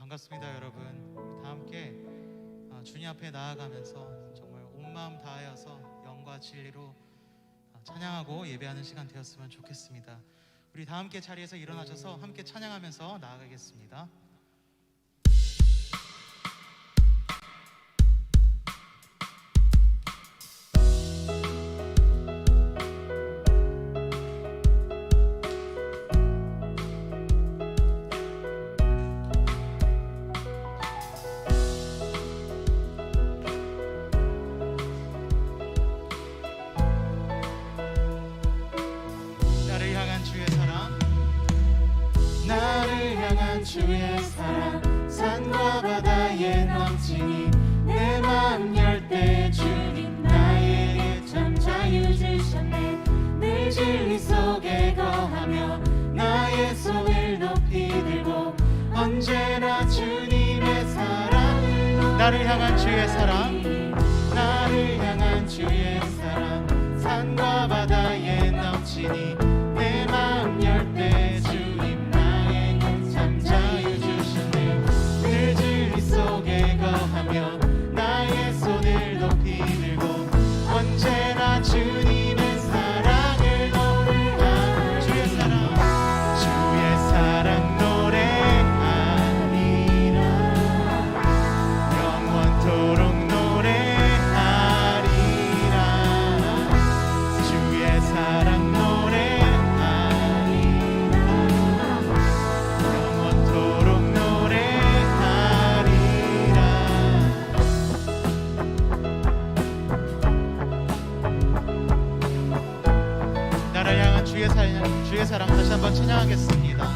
반갑습니다, 여러분. 우리 다 함께 주님 앞에 나아가면서 정말 온 마음 다하여서 영과 진리로 찬양하고 예배하는 시간 되었으면 좋겠습니다. 우리 다 함께 자리에서 일어나셔서 함께 찬양하면서 나아가겠습니다. 주의 사랑 산과 바다에 넘치니 내 마음 열 때 주님 나에게 참 자유 주셨네. 늘 진리 속에 거하며 나의 손을 높이 들고 언제나 주님의 사랑 나를 향한 주의 사랑 나를 향한 주의 사랑 산과 바다에 넘치니 내 마음 열 때 주님 나에게 참 자유 주셨네. 늘 진리 속에 거하며 나의 손을 높이 들고 언제나 주님의 사랑을 노래하리. 주의 사랑 노래하리라. 영원토록 노래하리라. 주의 사랑 노래하리라. 영원토록 노래하리라. 나를 향한 주의 사랑 다시 한번 찬양하겠습니다.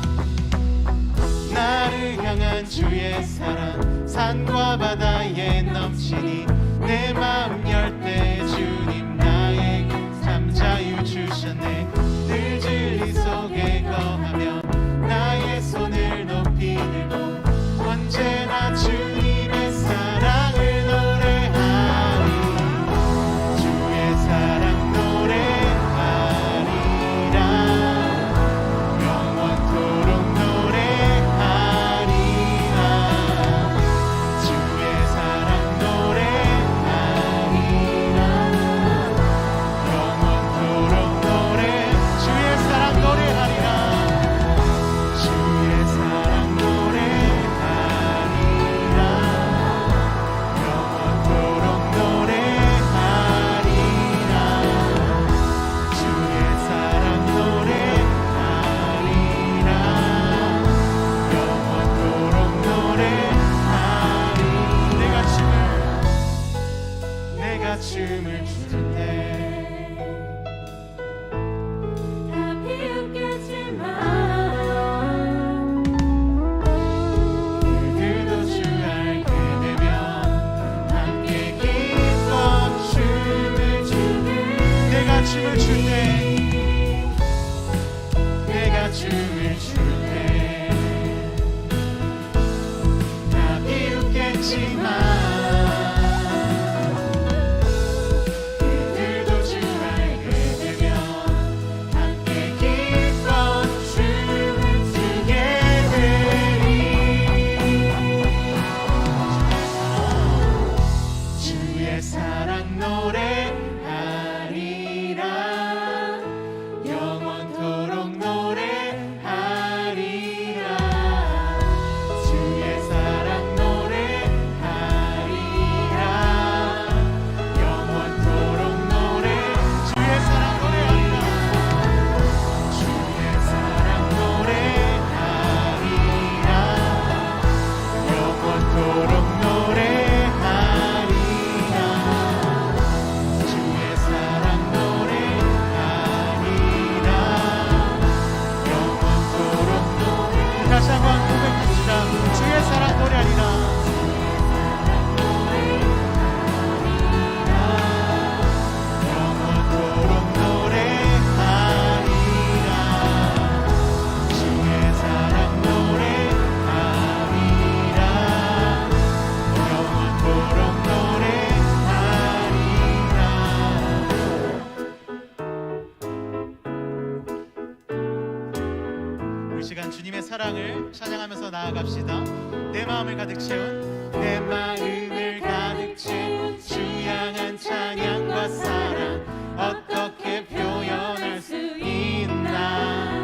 나를 향한 주의 사랑 산과 바다에 넘치니 내 마음 열 때 주님 나에게 참 자유 주셨네. 늘 진리 속에 거하며 나의 손을 높이 들고 언제나 주님의 사랑을 노래하리. 주의 사랑 노래하리라. 영원토록 노래하리라. 주의 사랑 노래하리라. 영원토록 노래 주의 사랑 노래하리라. 주의 사랑 노래하리라. 영원토록 노래하리라. 주의 사랑 노래하리라. 영원토록 노래하리. 내가 춤을 추는 때 다 비웃겠지만 그들도 주 알게 되면 함께 기뻐 춤을 추네. 내가 춤을 출 때 내가 춤을 출 때 다 비웃겠지만 그들도 주 알게 되면 함께 기뻐 춤을 추게 되리. 주의 사랑 노래하리라. 영원토록 노래하리라. 주의 사랑 노래하리라. 영원토록 노래 주의 사랑 노래하리라. 주의 사랑 노래하리라. 영원토록 노래하리라. 주의 사랑 노래하리라. 영원토록 노래 다시 한번 고백합시다. 주의 사랑 노래하리라. 영원토록 노래하리라. 주의 사랑 노래하리라. 영원토록 노래하리라. 우리 시간 주님의 사랑을 찬양하면서 나아갑시다. 내 내 마음을 가득 채운 내 마음을 가득 채운 주 향한 찬양과 사랑 어떻게 표현할 수 있나.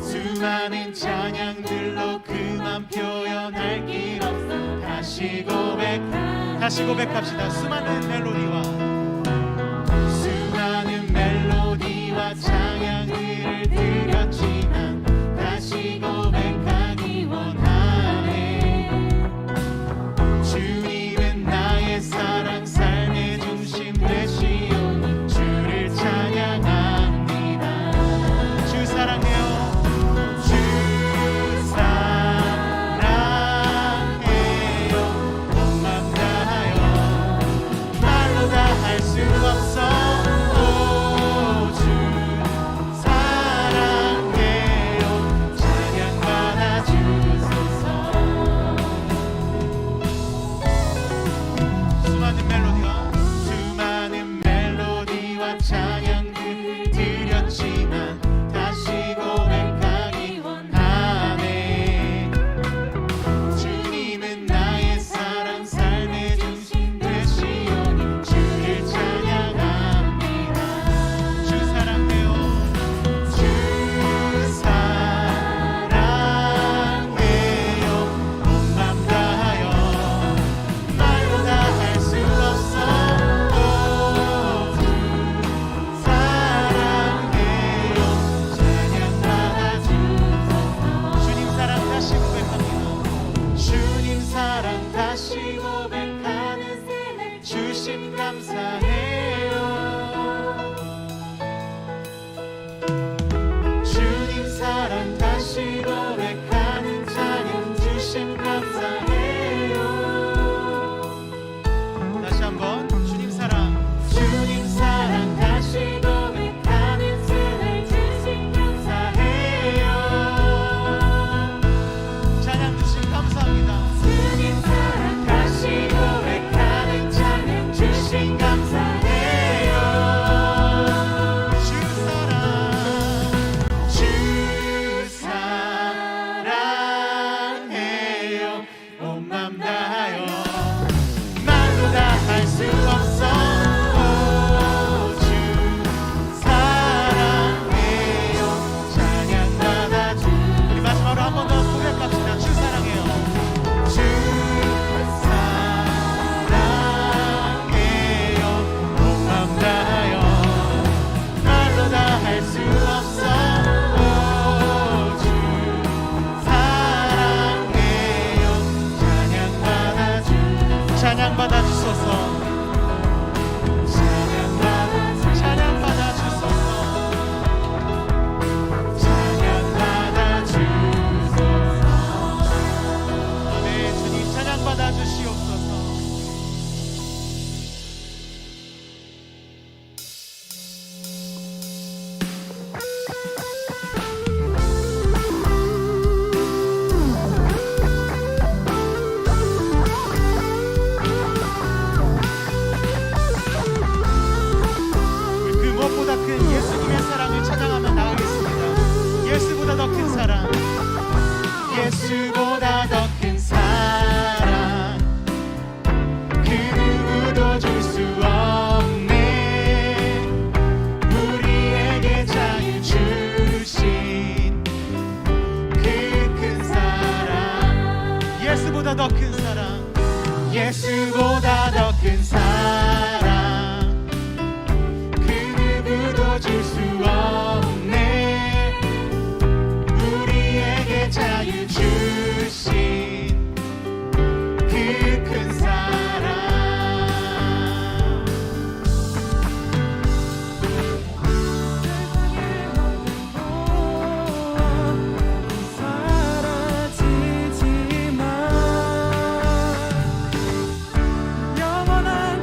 수많은 찬양들로 그만 표현할 길 없어. 다시 고백합시다. 수많은 멜로디와 찬양들을 드렸지만 다시 고백하기 원하네. 주님은 나의 사랑 삶의 중심 되시오. 주를 찬양합니다. 주 사랑해요. 주 사랑해요. 온 맘 다하여 말로 다 할 수 없어. 오, 주 사랑해요. 찬양받아 주소서. 수많은 멜로디와 찬양들 드렸지만 다시 고백하기 원하네. 주님은 나의 사랑 삶의 중심 되시오니 주를 찬양합니다. 주 사랑해요. 주 사랑해요. 온 맘 다하여 말로 다 할 수 없어. 오, 주 사랑해요. 찬양받아 주소서. 주님 사랑 다시 고백합니다. 주님 사랑 다시 고백하는 삶을 주심 감사해요. 주님 사랑 다시 고백하는 찬양 주심 감사해요. 다시 한번 주님 사랑 다시 고백하는 삶을 주심 감사해요. 찬양 주심 감사합니다. 주님 사랑 다시 고백하는 찬양 주심 감사해요. 주 사랑해요. 온 맘 다하여 말로 다 할 수 없어. 오, 주 사랑해요. 찬양받아 주. 우리 마지막으로 한 번 더 고백합시다. 주 사랑해요. 주 사랑해요. 온 맘 다하여 말로 다 할 수 없어. 오, 주 사랑해요. 찬양받아 주소서. 찬양받아 주소서. 찬양받아 주소서. 아멘. 주님 찬양받아 주시옵소서. 그 무엇보다 큰 예수님의 사랑을 찬양하며 나가겠습니다. 예수보다 더 큰 사랑, 예수보다 더 큰 사랑, 그 누구도 줄 수 없네. 우리에게 자유 주신 그 큰 사랑, 예수보다 더 큰 사랑, 예수보다 더 큰 사랑, 누구도 줄 수 없네. 우리에게 자유 주신 그 큰 사랑. 사라지지만 영원한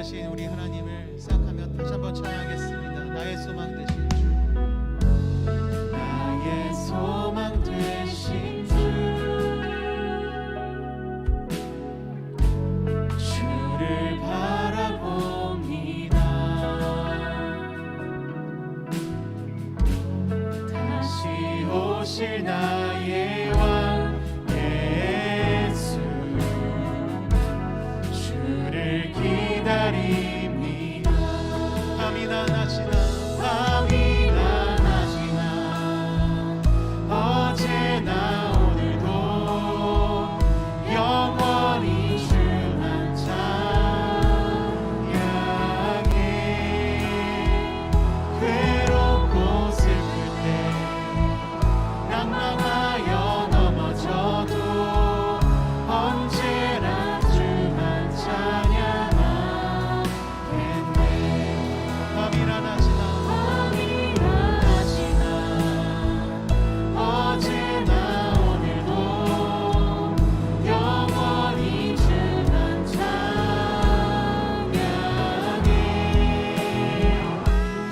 되신 우리 하나님을 생각하며 다시 한번 찬양하겠습니다. 나의 소망 되신 주, 나의 소망 되신 주, 주를 바라봅니다. 다시 오실 나의 왕 예수, 주를 기다립니다. 밤이나 낮이나 밤이나 낮이나 어제나 오늘도 영원히 주만 찬양해. 괴롭고 슬플 때 낭망하여 넘어져도 언제나 주만 찬양하겠네. 밤이나 낮이나 밤이나 낮이나 어제나 오늘도 영원히 주만 찬양해.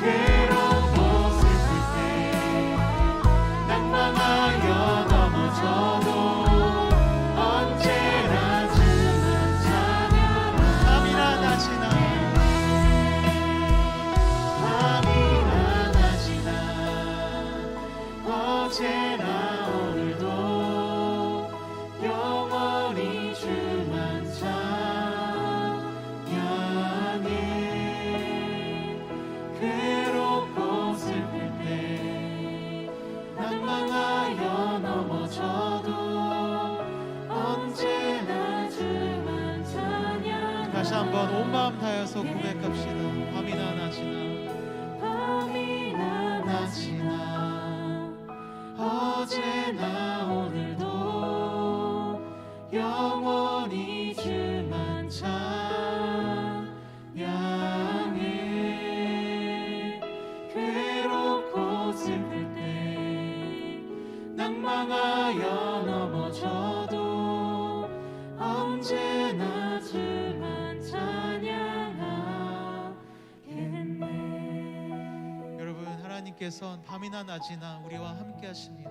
괴롭고 슬플 때 낭망하여 넘어져도 언제나 주만 찬양하네. 밤이나 낮이나 밤이나 낮이나 어제나 오늘도 영원히 주만 찬양해. 괴롭고 슬플 때 낭망하여 넘어져도 언제나 주만 찬양해. 다시 한번 온 마음 다해서 고백합시다. 밤이나 낮이나 밤이나 낮이나 어제나 오늘도 영원히 주만 찬양해. 괴롭고 슬플 때 낭망하여 넘어져도 언제나 주만 찬양하겠네. 여러분, 하나님께서는 밤이나 낮이나 우리와 함께 하십니다.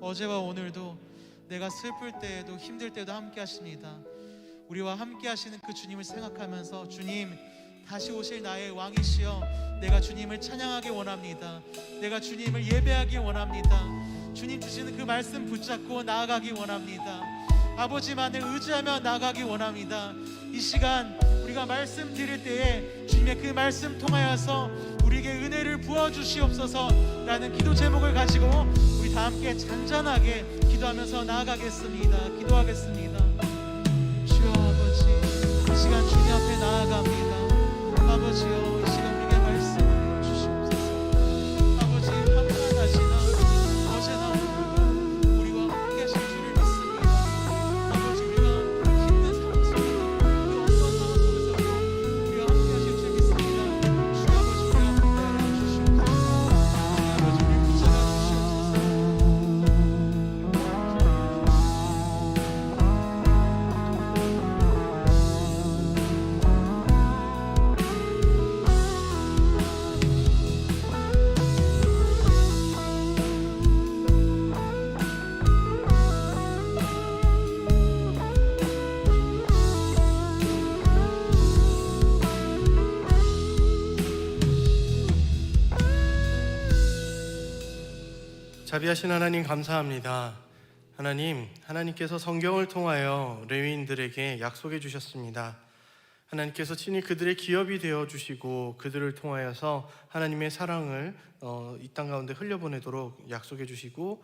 어제와 오늘도 내가 슬플 때에도 힘들 때도 함께 하십니다. 우리와 함께 하시는 그 주님을 생각하면서 주님, 다시 오실 나의 왕이시여, 내가 주님을 찬양하기 원합니다. 내가 주님을 예배하기 원합니다. 주님 주시는 그 말씀 붙잡고 나아가기 원합니다. 아버지만을 의지하며 나아가기 원합니다. 이 시간 우리가 말씀 드릴 때에 주님의 그 말씀 통하여서 우리에게 은혜를 부어주시옵소서라는 기도 제목을 가지고 우리 다 함께 잔잔하게 기도하면서 나아가겠습니다. 기도하겠습니다. 주여 아버지, 이 시간 주님 앞에 나아갑니다. 아버지여, 이 시간 우리에게 말씀을 주시옵소서. 아버지, 밤이나 낮이나 어제나 오늘도 우리와 함께 하실 줄을 믿습니다. 아버지, 우리가 힘든 상황 속에서, 우리 어떤 상황 속에서도 우리와 함께 하실 줄 믿습니다. 주 아버지, 우리와 함께 주시옵소서. 아버지, 우리 붙잡아 주시옵소서. 자비하신 하나님 감사합니다. 하나님께서 성경을 통하여 레위인들에게 약속해 주셨습니다. 하나님께서 친히 그들의 기업이 되어 주시고 그들을 통하여서 하나님의 사랑을 이 땅 가운데 흘려보내도록 약속해 주시고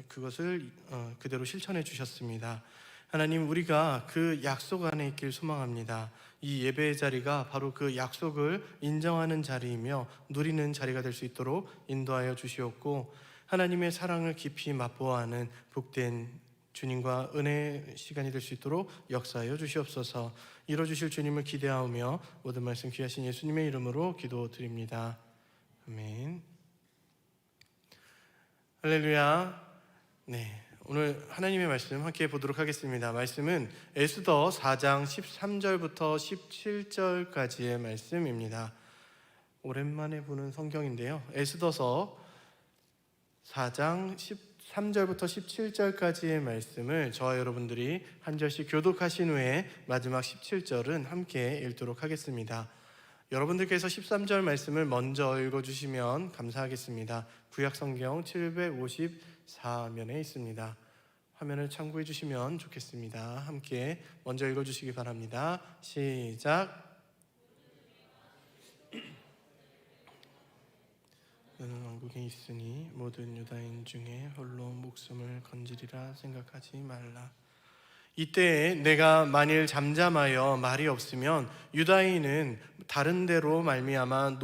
그것을 그대로 실천해 주셨습니다. 하나님, 우리가 그 약속 안에 있길 소망합니다. 이 예배의 자리가 바로 그 약속을 인정하는 자리이며 누리는 자리가 될 수 있도록 인도하여 주시옵고, 하나님의 사랑을 깊이 맛보아하는 복된 주님과 은혜의 시간이 될 수 있도록 역사하여 주시옵소서. 이뤄주실 주님을 기대하며 모든 말씀 귀하신 예수님의 이름으로 기도드립니다. 아멘. 할렐루야. 네, 오늘 하나님의 말씀 함께 보도록 하겠습니다. 말씀은 에스더 4장 13절부터 17절까지의 말씀입니다. 오랜만에 보는 성경인데요. 에스더서 4장 13절부터 17절까지의 말씀을 저와 여러분들이 한 절씩 교독하신 후에 마지막 17절은 함께 읽도록 하겠습니다. 여러분들께서 13절 말씀을 먼저 읽어주시면 감사하겠습니다. 구약성경 754면에 있습니다. 화면을 참고해 주시면 좋겠습니다. 함께 먼저 읽어주시기 바랍니다. 시작. 너는 왕국에 있으니 모든 유다인 중에 홀로 목숨을 건지리라 생각하지 말라. 이때에 내가 만일 잠잠하여 말이 없으면 유다인은 다른 데로 말미암아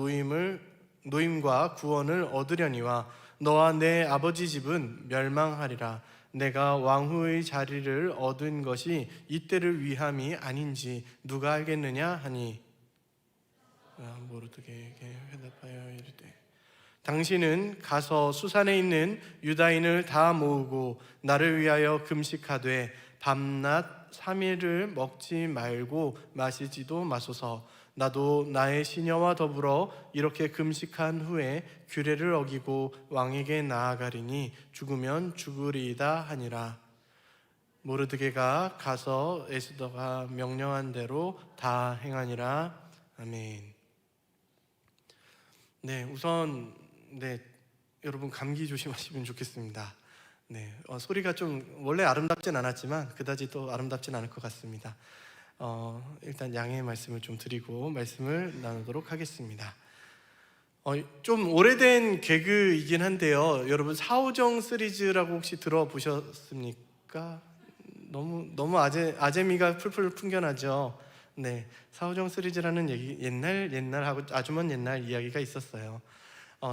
노임과 구원을 얻으려니와 너와 내 아버지 집은 멸망하리라. 내가 왕후의 자리를 얻은 것이 이때를 위함이 아닌지 누가 알겠느냐 하니 모르드게에게 회답하여 이르되 당신은 가서 수산에 있는 유다인을 다 모으고 나를 위하여 금식하되 밤낮 3일을 먹지 말고 마시지도 마소서. 나도 나의 시녀와 더불어 이렇게 금식한 후에 규례를 어기고 왕에게 나아가리니 죽으면 죽으리이다 하니라. 모르드게가 가서 에스더가 명령한 대로 다 행하니라. 아멘. 네, 우선 여러분 감기 조심하시면 좋겠습니다. 소리가 좀 원래 아름답진 않았지만 그다지 또 아름답진 않을 것 같습니다. 일단 양해의 말씀을 좀 드리고 말씀을 나누도록 하겠습니다. 좀 오래된 개그이긴 한데요. 여러분 사오정 시리즈라고 혹시 들어보셨습니까? 너무 아재미가 풀풀 풍겨나죠. 네, 사오정 시리즈라는 얘기 옛날하고 아주 먼 옛날 이야기가 있었어요.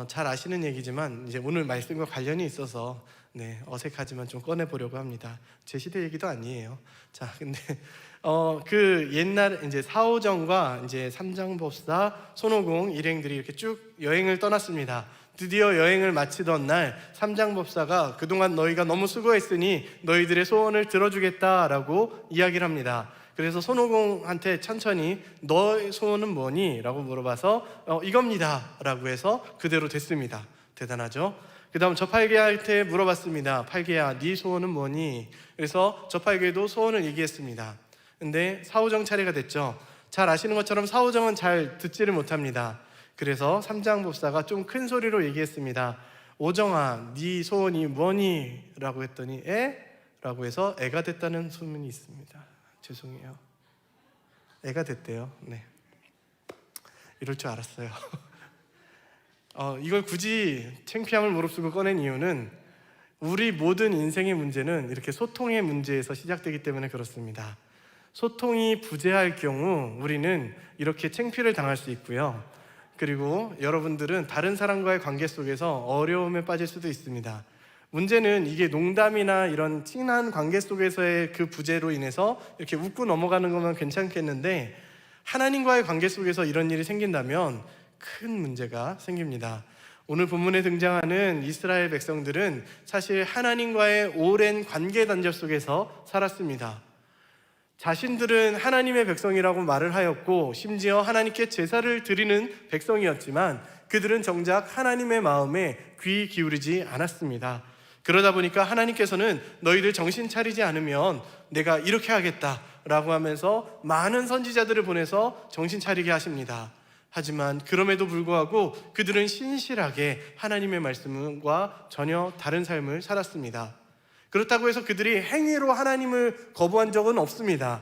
잘 아시는 얘기지만 이제 오늘 말씀과 관련이 있어서 어색하지만 좀 꺼내보려고 합니다. 제 시대 얘기도 아니에요. 자, 근데 그 옛날 이제 사오정과 이제 삼장법사, 손오공 일행들이 이렇게 쭉 여행을 떠났습니다. 드디어 여행을 마치던 날 삼장법사가 그동안 너희가 너무 수고했으니 너희들의 소원을 들어주겠다라고 이야기를 합니다. 그래서 손오공한테 천천히 너의 소원은 뭐니? 라고 물어봐서 이겁니다 라고 해서 그대로 됐습니다. 대단하죠? 그 다음 저팔계한테 물어봤습니다. 팔계야, 네 소원은 뭐니? 그래서 저팔계도 소원을 얘기했습니다. 근데 사오정 차례가 됐죠. 잘 아시는 것처럼 사오정은 잘 듣지를 못합니다. 그래서 삼장법사가 좀 큰 소리로 얘기했습니다. 오정아, 네 소원이 뭐니? 라고 했더니 애? 라고 해서 애가 됐다는 소문이 있습니다. 죄송해요. 애가 됐대요. 네, 이럴 줄 알았어요. 이걸 굳이 창피함을 무릅쓰고 꺼낸 이유는 우리 모든 인생의 문제는 이렇게 소통의 문제에서 시작되기 때문에 그렇습니다. 소통이 부재할 경우 우리는 이렇게 창피를 당할 수 있고요. 그리고 여러분들은 다른 사람과의 관계 속에서 어려움에 빠질 수도 있습니다. 문제는 이게 농담이나 이런 친한 관계 속에서의 그 부재로 인해서 이렇게 웃고 넘어가는 것만 괜찮겠는데 하나님과의 관계 속에서 이런 일이 생긴다면 큰 문제가 생깁니다. 오늘 본문에 등장하는 이스라엘 백성들은 사실 하나님과의 오랜 관계 단절 속에서 살았습니다. 자신들은 하나님의 백성이라고 말을 하였고 심지어 하나님께 제사를 드리는 백성이었지만 그들은 정작 하나님의 마음에 귀 기울이지 않았습니다. 그러다 보니까 하나님께서는 너희들 정신 차리지 않으면 내가 이렇게 하겠다라고 하면서 많은 선지자들을 보내서 정신 차리게 하십니다. 하지만 그럼에도 불구하고 그들은 신실하게 하나님의 말씀과 전혀 다른 삶을 살았습니다. 그렇다고 해서 그들이 행위로 하나님을 거부한 적은 없습니다.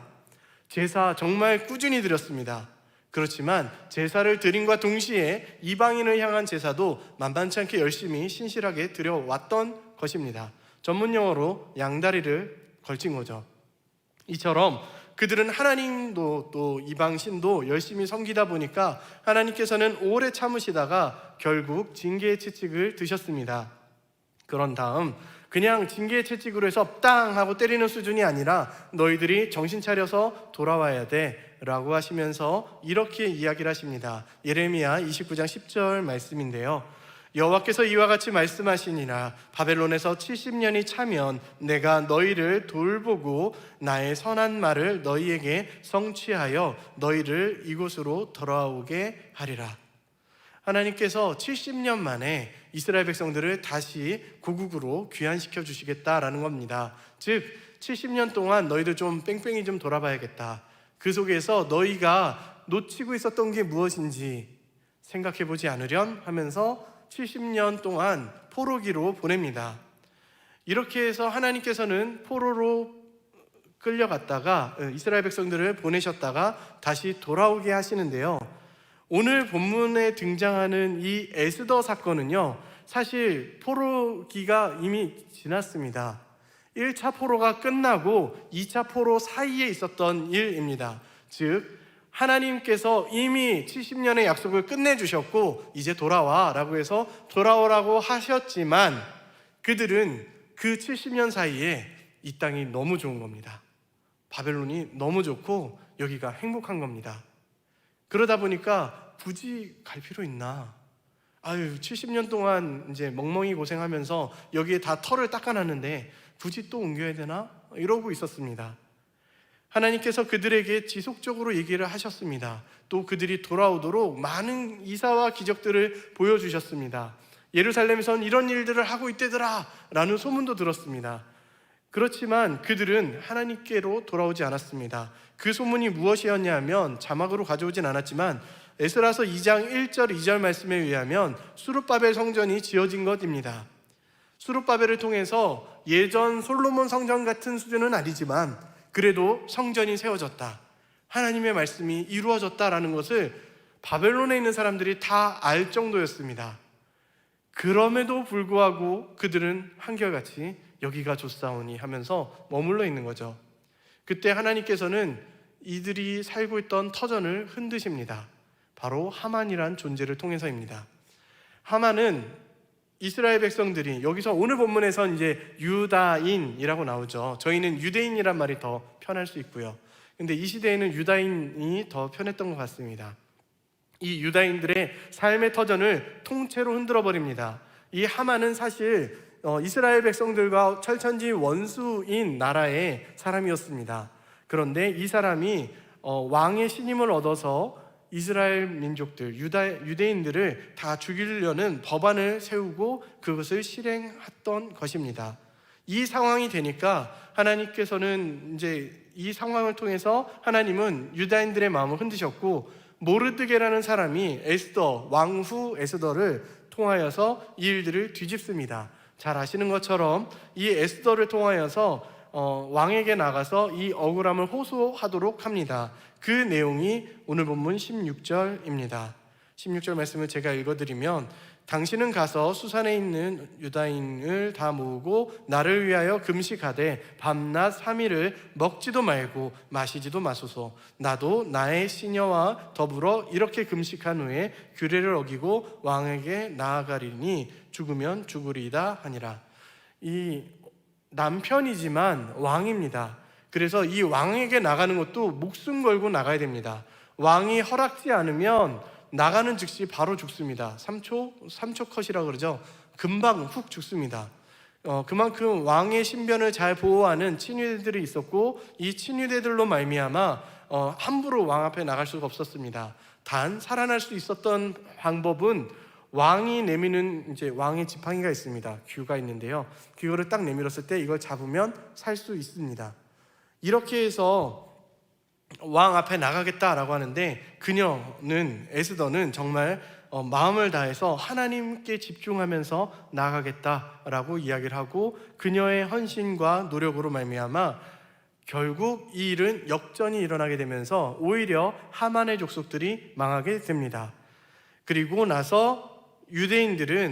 제사 정말 꾸준히 드렸습니다. 그렇지만 제사를 드림과 동시에 이방인을 향한 제사도 만만치 않게 열심히 신실하게 드려왔던 것입니다. 전문 용어로 양다리를 걸친 거죠. 이처럼 그들은 하나님도 또 이방 신도 열심히 섬기다 보니까 하나님께서는 오래 참으시다가 결국 징계의 채찍을 드셨습니다. 그런 다음 그냥 징계의 채찍으로 해서 땅 하고 때리는 수준이 아니라 너희들이 정신 차려서 돌아와야 돼 라고 하시면서 이렇게 이야기를 하십니다. 예레미야 29장 10절 말씀인데요. 여호와께서 이와 같이 말씀하시니라. 바벨론에서 70년이 차면 내가 너희를 돌보고 나의 선한 말을 너희에게 성취하여 너희를 이곳으로 돌아오게 하리라. 하나님께서 70년 만에 이스라엘 백성들을 다시 고국으로 귀환시켜 주시겠다라는 겁니다. 즉 70년 동안 너희들 좀 뺑뺑이 좀 돌아봐야겠다. 그 속에서 너희가 놓치고 있었던 게 무엇인지 생각해 보지 않으련 하면서 70년 동안 포로기로 보냅니다. 이렇게 해서 하나님께서는 포로로 끌려갔다가 이스라엘 백성들을 보내셨다가 다시 돌아오게 하시는데요. 오늘 본문에 등장하는 이 에스더 사건은요, 사실 포로기가 이미 지났습니다. 1차 포로가 끝나고 2차 포로 사이에 있었던 일입니다. 즉 하나님께서 이미 70년의 약속을 끝내주셨고 이제 돌아와 라고 해서 돌아오라고 하셨지만 그들은 그 70년 사이에 이 땅이 너무 좋은 겁니다. 바벨론이 너무 좋고 여기가 행복한 겁니다. 그러다 보니까 굳이 갈 필요 있나? 70년 동안 이제 멍멍이 고생하면서 여기에 다 털을 닦아놨는데 굳이 또 옮겨야 되나? 이러고 있었습니다. 하나님께서 그들에게 지속적으로 얘기를 하셨습니다. 또 그들이 돌아오도록 많은 이사와 기적들을 보여주셨습니다. 예루살렘에선 이런 일들을 하고 있대더라 라는 소문도 들었습니다. 그렇지만 그들은 하나님께로 돌아오지 않았습니다. 그 소문이 무엇이었냐면 자막으로 가져오진 않았지만 에스라서 2장 1절 2절 말씀에 의하면 수룹바벨 성전이 지어진 것입니다. 수룹바벨을 통해서 예전 솔로몬 성전 같은 수준은 아니지만 그래도 성전이 세워졌다, 하나님의 말씀이 이루어졌다라는 것을 바벨론에 있는 사람들이 다 알 정도였습니다. 그럼에도 불구하고 그들은 한결같이 여기가 좋사오니 하면서 머물러 있는 거죠. 그때 하나님께서는 이들이 살고 있던 터전을 흔드십니다. 바로 하만이란 존재를 통해서입니다. 하만은 이스라엘 백성들이, 여기서 오늘 본문에선 이제 유다인이라고 나오죠. 저희는 유대인이란 말이 더 편할 수 있고요. 근데 이 시대에는 유다인이 더 편했던 것 같습니다. 이 유다인들의 삶의 터전을 통째로 흔들어 버립니다. 이 하만은 사실 이스라엘 백성들과 철천지 원수인 나라의 사람이었습니다. 그런데 이 사람이 왕의 신임을 얻어서 이스라엘 민족들, 유대인들을 다 죽이려는 법안을 세우고 그것을 실행했던 것입니다. 이 상황이 되니까 하나님께서는 이제 이 상황을 통해서 하나님은 유다인들의 마음을 흔드셨고 모르드게라는 사람이 에스더, 왕후 에스더를 통하여서 이 일들을 뒤집습니다. 잘 아시는 것처럼 이 에스더를 통하여서 왕에게 나가서 이 억울함을 호소하도록 합니다. 그 내용이 오늘 본문 16절입니다. 16절 말씀을 제가 읽어드리면 당신은 가서 수산에 있는 유다인을 다 모으고 나를 위하여 금식하되 밤낮 3일을 먹지도 말고 마시지도 마소서. 나도 나의 시녀와 더불어 이렇게 금식한 후에 규례를 어기고 왕에게 나아가리니 죽으면 죽으리이다 하니라. 이 남편이지만 왕입니다. 그래서 이 왕에게 나가는 것도 목숨 걸고 나가야 됩니다. 왕이 허락지 않으면 나가는 즉시 바로 죽습니다. 3초 컷이라고 그러죠. 금방 훅 죽습니다. 그만큼 왕의 신변을 잘 보호하는 친위대들이 있었고 이 친위대들로 말미암아 함부로 왕 앞에 나갈 수가 없었습니다. 단 살아날 수 있었던 방법은 왕이 내미는 이제 왕의 지팡이가 있습니다. 규가 있는데요. 그거를 딱 내밀었을 때 이걸 잡으면 살 수 있습니다. 이렇게 해서 왕 앞에 나가겠다라고 하는데 그녀는, 에스더는 정말 마음을 다해서 하나님께 집중하면서 나가겠다라고 이야기를 하고 그녀의 헌신과 노력으로 말미암아 결국 이 일은 역전이 일어나게 되면서 오히려 하만의 족속들이 망하게 됩니다. 그리고 나서 유대인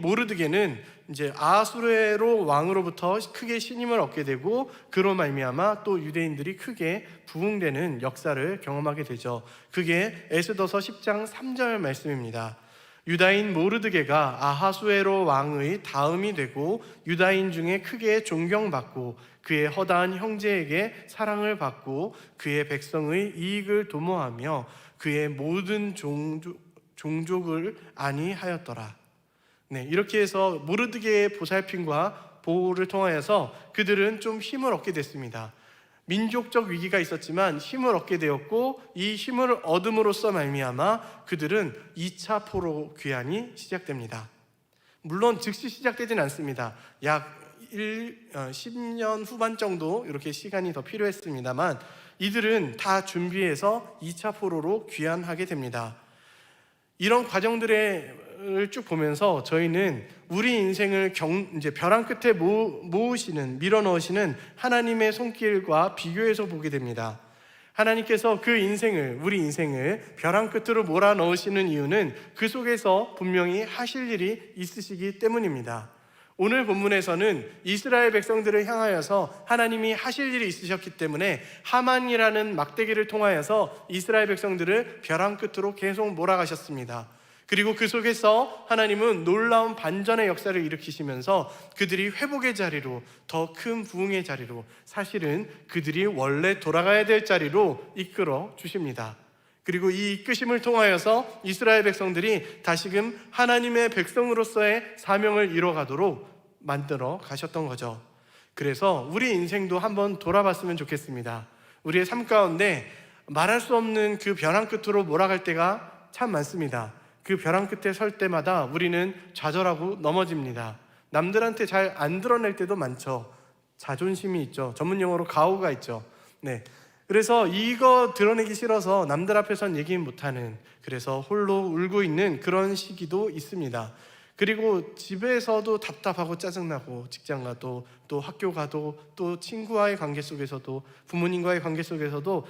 모르드게는 이제 아하수에로 왕으로부터 크게 신임을 얻게 되고 그로 말미암아 또 유대인들이 크게 부흥되는 역사를 경험하게 되죠. 그게 에스더서 10장 3절 말씀입니다. 유다인 모르드게가 아하수에로 왕의 다음이 되고 유다인 중에 크게 존경받고 그의 허다한 형제에게 사랑을 받고 그의 백성의 이익을 도모하며 그의 모든 종족을 아니하였더라. 네, 이렇게 해서 모르드게의 보살핌과 보호를 통하여서 그들은 좀 힘을 얻게 됐습니다. 민족적 위기가 있었지만 힘을 얻게 되었고, 이 힘을 얻음으로써 말미암아 그들은 2차 포로 귀환이 시작됩니다. 물론 즉시 시작되진 않습니다. 약 10년 후반 정도 이렇게 시간이 더 필요했습니다만, 이들은 다 준비해서 2차 포로로 귀환하게 됩니다. 이런 과정들을 쭉 보면서 저희는 우리 인생을 이제 벼랑 끝에 모으시는, 밀어 넣으시는 하나님의 손길과 비교해서 보게 됩니다. 하나님께서 우리 인생을 벼랑 끝으로 몰아 넣으시는 이유는 그 속에서 분명히 하실 일이 있으시기 때문입니다. 오늘 본문에서는 이스라엘 백성들을 향하여서 하나님이 하실 일이 있으셨기 때문에 하만이라는 막대기를 통하여서 이스라엘 백성들을 벼랑 끝으로 계속 몰아가셨습니다. 그리고 그 속에서 하나님은 놀라운 반전의 역사를 일으키시면서 그들이 회복의 자리로, 더 큰 부흥의 자리로, 사실은 그들이 원래 돌아가야 될 자리로 이끌어 주십니다. 그리고 이 이끄심을 통하여서 이스라엘 백성들이 다시금 하나님의 백성으로서의 사명을 이뤄가도록 만들어 가셨던 거죠. 그래서 우리 인생도 한번 돌아봤으면 좋겠습니다. 우리의 삶 가운데 말할 수 없는 그 벼랑 끝으로 몰아갈 때가 참 많습니다. 그 벼랑 끝에 설 때마다 우리는 좌절하고 넘어집니다. 남들한테 잘 안 드러낼 때도 많죠. 자존심이 있죠. 전문 용어로 가오가 있죠. 네. 그래서 이거 드러내기 싫어서 남들 앞에선 얘기 못하는, 그래서 홀로 울고 있는 그런 시기도 있습니다. 그리고 집에서도 답답하고 짜증나고, 직장 가도, 또 학교 가도, 또 친구와의 관계 속에서도, 부모님과의 관계 속에서도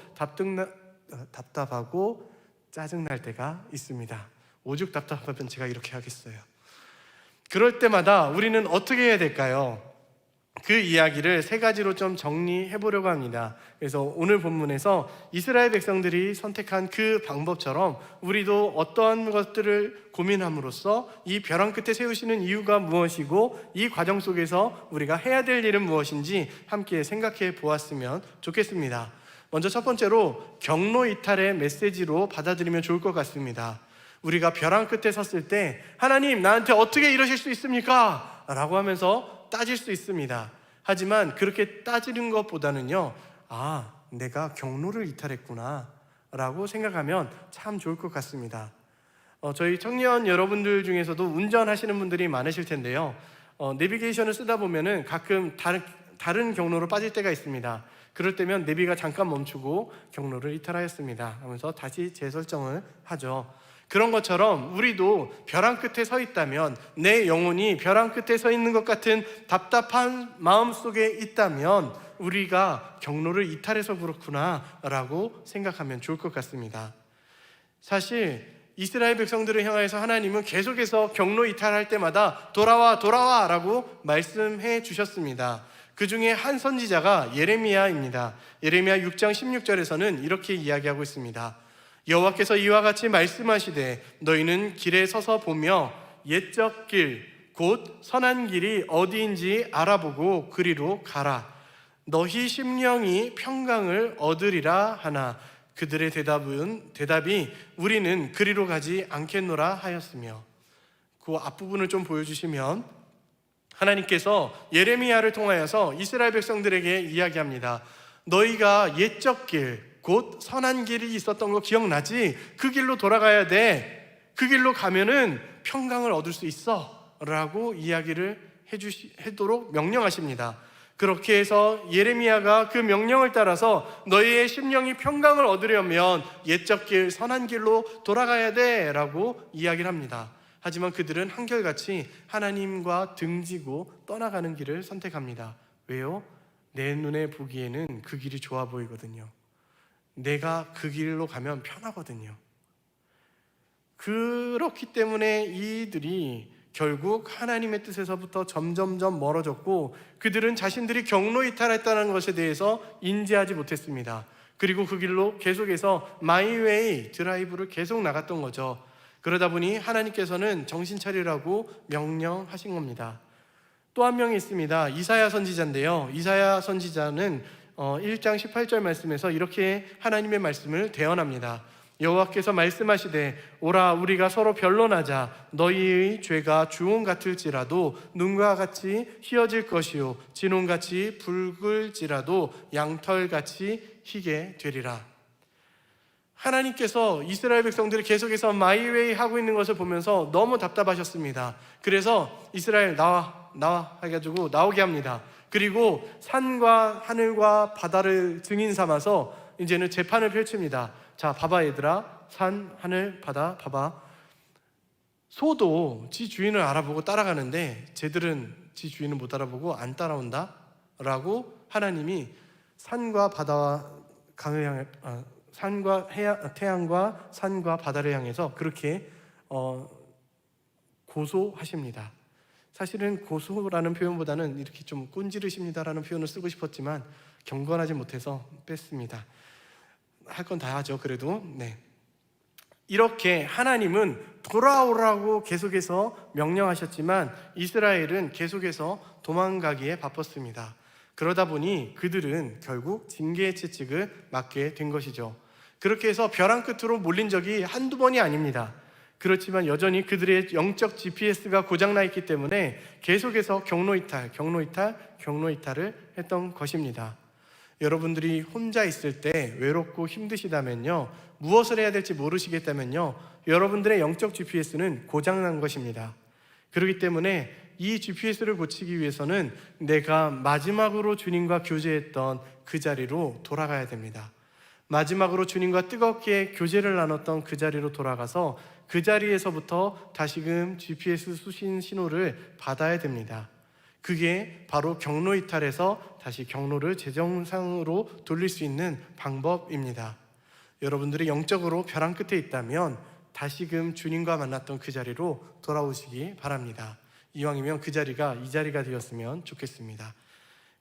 답답하고 짜증날 때가 있습니다. 오죽 답답하면 제가 이렇게 하겠어요. 그럴 때마다 우리는 어떻게 해야 될까요? 그 이야기를 3가지로 좀 정리해 보려고 합니다. 그래서 오늘 본문에서 이스라엘 백성들이 선택한 그 방법처럼 우리도 어떠한 것들을 고민함으로써 이 벼랑 끝에 세우시는 이유가 무엇이고, 이 과정 속에서 우리가 해야 될 일은 무엇인지 함께 생각해 보았으면 좋겠습니다. 먼저 첫 번째로 경로 이탈의 메시지로 받아들이면 좋을 것 같습니다. 우리가 벼랑 끝에 섰을 때 하나님, 나한테 어떻게 이러실 수 있습니까? 라고 하면서 따질 수 있습니다. 하지만 그렇게 따지는 것보다는요, 내가 경로를 이탈했구나 라고 생각하면 참 좋을 것 같습니다. 저희 청년 여러분들 중에서도 운전하시는 분들이 많으실 텐데요, 내비게이션을 쓰다 보면은 가끔 다른 경로로 빠질 때가 있습니다. 그럴 때면 내비가 잠깐 멈추고 경로를 이탈하였습니다 하면서 다시 재설정을 하죠. 그런 것처럼 우리도 벼랑 끝에 서 있다면, 내 영혼이 벼랑 끝에 서 있는 것 같은 답답한 마음 속에 있다면 우리가 경로를 이탈해서 그렇구나 라고 생각하면 좋을 것 같습니다. 사실 이스라엘 백성들을 향해서 하나님은 계속해서 경로 이탈할 때마다 돌아와 라고 말씀해 주셨습니다. 그 중에 한 선지자가 예레미야입니다. 예레미야 6장 16절에서는 이렇게 이야기하고 있습니다. 여호와께서 이와 같이 말씀하시되 너희는 길에 서서 보며 옛적 길 곧 선한 길이 어디인지 알아보고 그리로 가라. 너희 심령이 평강을 얻으리라 하나 그들의 대답이 우리는 그리로 가지 않겠노라 하였으며. 그 앞부분을 좀 보여주시면 하나님께서 예레미야를 통하여서 이스라엘 백성들에게 이야기합니다. 너희가 옛적 길 곧 선한 길이 있었던 거 기억나지? 그 길로 돌아가야 돼. 그 길로 가면은 평강을 얻을 수 있어 라고 이야기를 해도록 명령하십니다. 그렇게 해서 예레미야가 그 명령을 따라서 너희의 심령이 평강을 얻으려면 옛적 길, 선한 길로 돌아가야 돼 라고 이야기를 합니다. 하지만 그들은 한결같이 하나님과 등지고 떠나가는 길을 선택합니다. 왜요? 내 눈에 보기에는 그 길이 좋아 보이거든요. 내가 그 길로 가면 편하거든요. 그렇기 때문에 이들이 결국 하나님의 뜻에서부터 점점점 멀어졌고, 그들은 자신들이 경로 이탈했다는 것에 대해서 인지하지 못했습니다. 그리고 그 길로 계속해서 마이웨이 드라이브를 계속 나갔던 거죠. 그러다 보니 하나님께서는 정신 차리라고 명령하신 겁니다. 또 한 명이 있습니다. 이사야 선지자인데요, 이사야 선지자는 1장 18절 말씀에서 이렇게 하나님의 말씀을 대언합니다. 여호와께서 말씀하시되 오라 우리가 서로 변론하자. 너희의 죄가 주홍 같을지라도 눈과 같이 희어질 것이요 진홍같이 붉을지라도 양털같이 희게 되리라. 하나님께서 이스라엘 백성들이 계속해서 마이웨이 하고 있는 것을 보면서 너무 답답하셨습니다. 그래서 이스라엘 나와 해가지고 나오게 합니다. 그리고 산과 하늘과 바다를 증인 삼아서 이제는 재판을 펼칩니다. 자, 봐봐 얘들아, 산, 하늘, 바다 봐봐. 소도 지 주인을 알아보고 따라가는데 쟤들은 지 주인을 못 알아보고 안 따라온다 라고 하나님이 산과 바다와 강을 향해 산과 태양과 산과 바다를 향해서 그렇게 고소하십니다. 사실은 고소라는 표현보다는 이렇게 좀 꼰지르십니다라는 표현을 쓰고 싶었지만 경건하지 못해서 뺐습니다. 할 건 다 하죠. 그래도 이렇게 하나님은 돌아오라고 계속해서 명령하셨지만 이스라엘은 계속해서 도망가기에 바빴습니다. 그러다 보니 그들은 결국 징계의 채찍을 맞게 된 것이죠. 그렇게 해서 벼랑 끝으로 몰린 적이 한두 번이 아닙니다. 그렇지만 여전히 그들의 영적 GPS가 고장나 있기 때문에 계속해서 경로이탈을 했던 것입니다. 여러분들이 혼자 있을 때 외롭고 힘드시다면요, 무엇을 해야 될지 모르시겠다면요, 여러분들의 영적 GPS는 고장난 것입니다. 그렇기 때문에 이 GPS를 고치기 위해서는 내가 마지막으로 주님과 교제했던 그 자리로 돌아가야 됩니다. 마지막으로 주님과 뜨겁게 교제를 나눴던 그 자리로 돌아가서 그 자리에서부터 다시금 GPS 수신 신호를 받아야 됩니다. 그게 바로 경로 이탈에서 다시 경로를 재정상으로 돌릴 수 있는 방법입니다. 여러분들이 영적으로 벼랑 끝에 있다면 다시금 주님과 만났던 그 자리로 돌아오시기 바랍니다. 이왕이면 그 자리가 이 자리가 되었으면 좋겠습니다.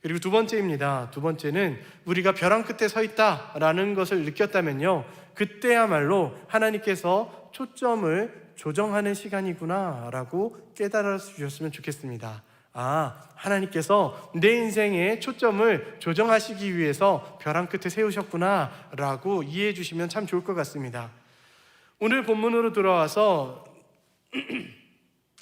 그리고 두 번째입니다. 두 번째는 우리가 벼랑 끝에 서 있다라는 것을 느꼈다면요, 그때야말로 하나님께서 초점을 조정하는 시간이구나 라고 깨달아 주셨으면 좋겠습니다. 하나님께서 내 인생의 초점을 조정하시기 위해서 벼랑 끝에 세우셨구나 라고 이해해 주시면 참 좋을 것 같습니다. 오늘 본문으로 돌아와서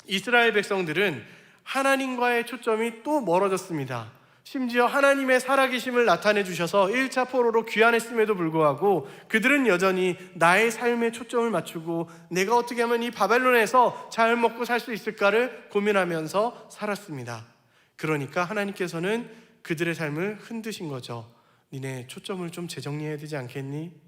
이스라엘 백성들은 하나님과의 초점이 또 멀어졌습니다. 심지어 하나님의 살아계심을 나타내 주셔서 1차 포로로 귀환했음에도 불구하고 그들은 여전히 나의 삶에 초점을 맞추고 내가 어떻게 하면 이 바벨론에서 잘 먹고 살 수 있을까를 고민하면서 살았습니다. 그러니까 하나님께서는 그들의 삶을 흔드신 거죠. 니네 초점을 좀 재정리해야 되지 않겠니?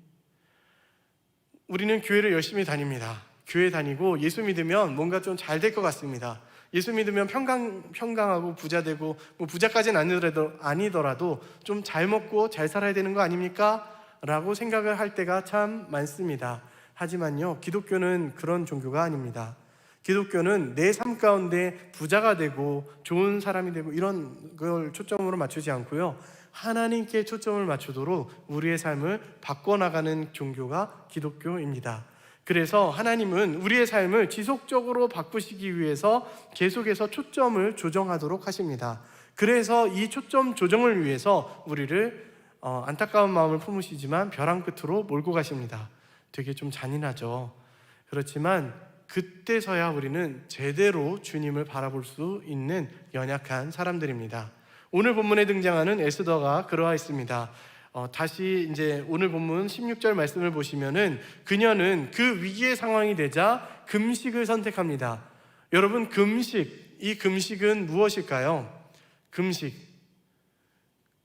우리는 교회를 열심히 다닙니다. 교회 다니고 예수 믿으면 뭔가 좀 잘 될 것 같습니다. 예수 믿으면 평강하고 부자 되고, 부자까지는 아니더라도 좀 잘 먹고 잘 살아야 되는 거 아닙니까? 라고 생각을 할 때가 참 많습니다. 하지만요, 기독교는 그런 종교가 아닙니다. 기독교는 내 삶 가운데 부자가 되고 좋은 사람이 되고 이런 걸 초점으로 맞추지 않고요, 하나님께 초점을 맞추도록 우리의 삶을 바꿔나가는 종교가 기독교입니다. 그래서 하나님은 우리의 삶을 지속적으로 바꾸시기 위해서 계속해서 초점을 조정하도록 하십니다. 그래서 이 초점 조정을 위해서 우리를 안타까운 마음을 품으시지만 벼랑 끝으로 몰고 가십니다. 되게 좀 잔인하죠. 그렇지만 그때서야 우리는 제대로 주님을 바라볼 수 있는 연약한 사람들입니다. 오늘 본문에 등장하는 에스더가 그러하였습니다. 다시 이제 오늘 본문 16절 말씀을 보시면은 그녀는 그 위기의 상황이 되자 금식을 선택합니다. 여러분, 이 금식은 무엇일까요?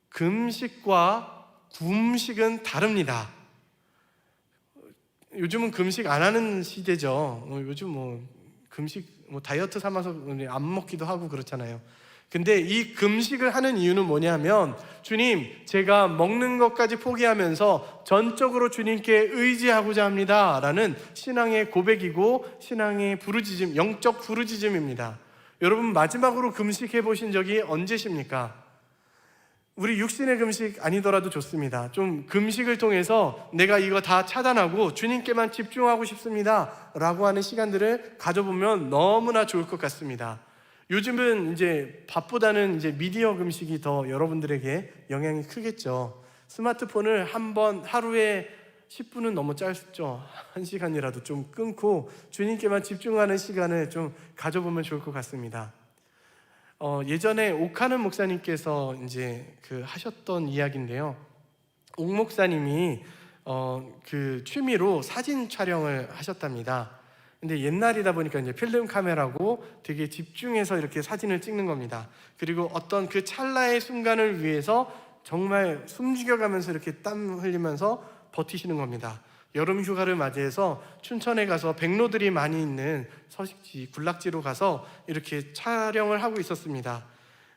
금식과 굶식은 다릅니다. 요즘은 금식 안 하는 시대죠. 요즘 금식 다이어트 삼아서 안 먹기도 하고 그렇잖아요. 근데 이 금식을 하는 이유는 뭐냐면, 주님, 제가 먹는 것까지 포기하면서 전적으로 주님께 의지하고자 합니다 라는 신앙의 고백이고 신앙의 부르짖음, 영적 부르짖음입니다. 여러분, 마지막으로 금식해 보신 적이 언제십니까? 우리 육신의 금식 아니더라도 좋습니다. 좀 금식을 통해서 내가 이거 다 차단하고 주님께만 집중하고 싶습니다 라고 하는 시간들을 가져보면 너무나 좋을 것 같습니다. 요즘은 이제 밥보다는 이제 미디어 금식이 더 여러분들에게 영향이 크겠죠. 스마트폰을 한 번 하루에 10분은 너무 짧죠. 1시간이라도 좀 끊고 주님께만 집중하는 시간을 좀 가져보면 좋을 것 같습니다. 예전에 옥하는 목사님께서 이제 하셨던 이야기인데요. 옥 목사님이 그 취미로 사진 촬영을 하셨답니다. 근데 옛날이다 보니까 이제 필름 카메라고 되게 집중해서 이렇게 사진을 찍는 겁니다. 그리고 어떤 그 찰나의 순간을 위해서 정말 숨죽여가면서 이렇게 땀 흘리면서 버티시는 겁니다. 여름 휴가를 맞이해서 춘천에 가서 백로들이 많이 있는 서식지, 군락지로 가서 이렇게 촬영을 하고 있었습니다.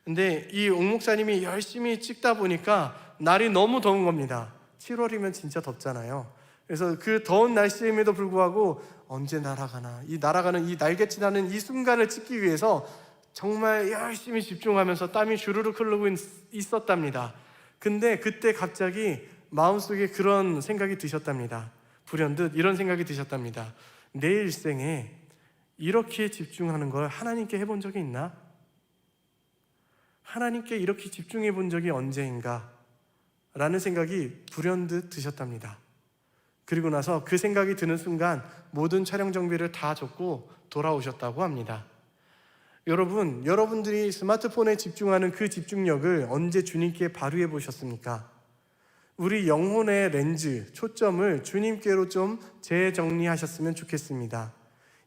근데 이 옥 목사님이 열심히 찍다 보니까 날이 너무 더운 겁니다. 7월이면 진짜 덥잖아요. 그래서 그 더운 날씨임에도 불구하고 언제 날아가나, 이 날아가는 이 날개치 나는 이 순간을 찍기 위해서 정말 열심히 집중하면서 땀이 주르륵 흐르고 있었답니다. 근데 그때 갑자기 마음속에 그런 생각이 드셨답니다. 불현듯 이런 생각이 드셨답니다. 내 일생에 이렇게 집중하는 걸 하나님께 해본 적이 있나? 하나님께 이렇게 집중해 본 적이 언제인가? 라는 생각이 불현듯 드셨답니다. 그리고 나서 그 생각이 드는 순간 모든 촬영 정비를 다 접고 돌아오셨다고 합니다. 여러분, 여러분들이 스마트폰에 집중하는 그 집중력을 언제 주님께 발휘해 보셨습니까? 우리 영혼의 렌즈, 초점을 주님께로 좀 재정리하셨으면 좋겠습니다.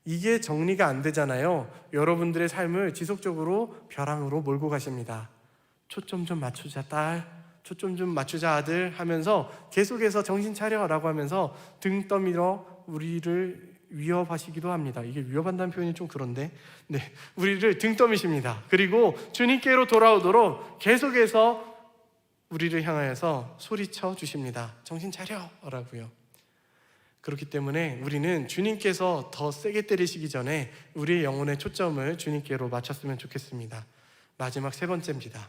이게 정리가 안 되잖아요. 여러분들의 삶을 지속적으로 벼랑으로 몰고 가십니다. 초점 좀 맞추자 딸, 초점 좀 맞추자 아들 하면서 계속해서 정신 차려라고 하면서 등 떠밀어 우리를 위협하시기도 합니다. 이게 위협한다는 표현이 좀 그런데 우리를 등 떠미십니다. 그리고 주님께로 돌아오도록 계속해서 우리를 향하여서 소리쳐 주십니다. 정신 차려라고요. 그렇기 때문에 우리는 주님께서 더 세게 때리시기 전에 우리의 영혼의 초점을 주님께로 맞췄으면 좋겠습니다. 마지막 세 번째입니다.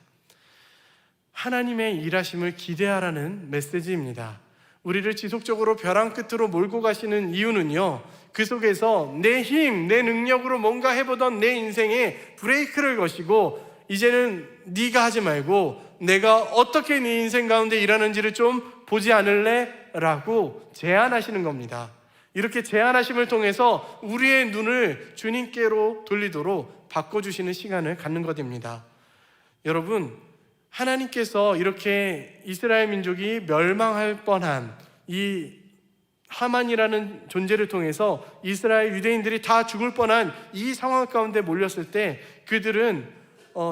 하나님의 일하심을 기대하라는 메시지입니다. 우리를 지속적으로 벼랑 끝으로 몰고 가시는 이유는요, 그 속에서 내 힘, 내 능력으로 뭔가 해보던 내 인생에 브레이크를 거시고 이제는 네가 하지 말고 내가 어떻게 네 인생 가운데 일하는지를 좀 보지 않을래? 라고 제안하시는 겁니다. 이렇게 제안하심을 통해서 우리의 눈을 주님께로 돌리도록 바꿔주시는 시간을 갖는 것입니다. 여러분, 하나님께서 이렇게 이스라엘 민족이 멸망할 뻔한 이 하만이라는 존재를 통해서 이스라엘 유대인들이 다 죽을 뻔한 이 상황 가운데 몰렸을 때 그들은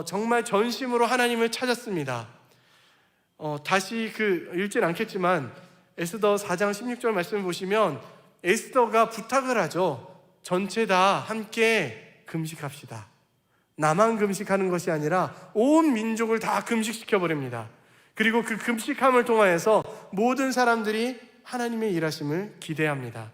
정말 전심으로 하나님을 찾았습니다. 다시 읽진 않겠지만 에스더 4장 16절 말씀을 보시면 에스더가 부탁을 하죠. 전체 다 함께 금식합시다. 나만 금식하는 것이 아니라 온 민족을 다 금식시켜버립니다. 그리고 그 금식함을 통하여서 모든 사람들이 하나님의 일하심을 기대합니다.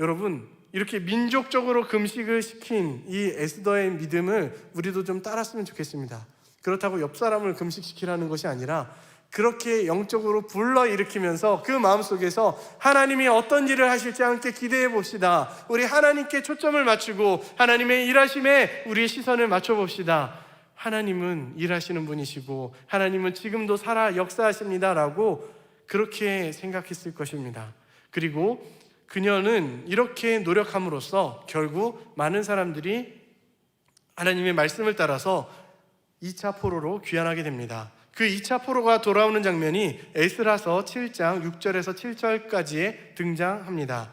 여러분, 이렇게 민족적으로 금식을 시킨 이 에스더의 믿음을 우리도 좀 따랐으면 좋겠습니다. 그렇다고 옆 사람을 금식시키라는 것이 아니라 그렇게 영적으로 불러일으키면서 그 마음속에서 하나님이 어떤 일을 하실지 함께 기대해 봅시다. 우리 하나님께 초점을 맞추고 하나님의 일하심에 우리의 시선을 맞춰봅시다. 하나님은 일하시는 분이시고 하나님은 지금도 살아 역사하십니다 라고 그렇게 생각했을 것입니다. 그리고 그녀는 이렇게 노력함으로써 결국 많은 사람들이 하나님의 말씀을 따라서 2차 포로로 귀환하게 됩니다. 그 2차 포로가 돌아오는 장면이 에스라서 7장 6절에서 7절까지에 등장합니다.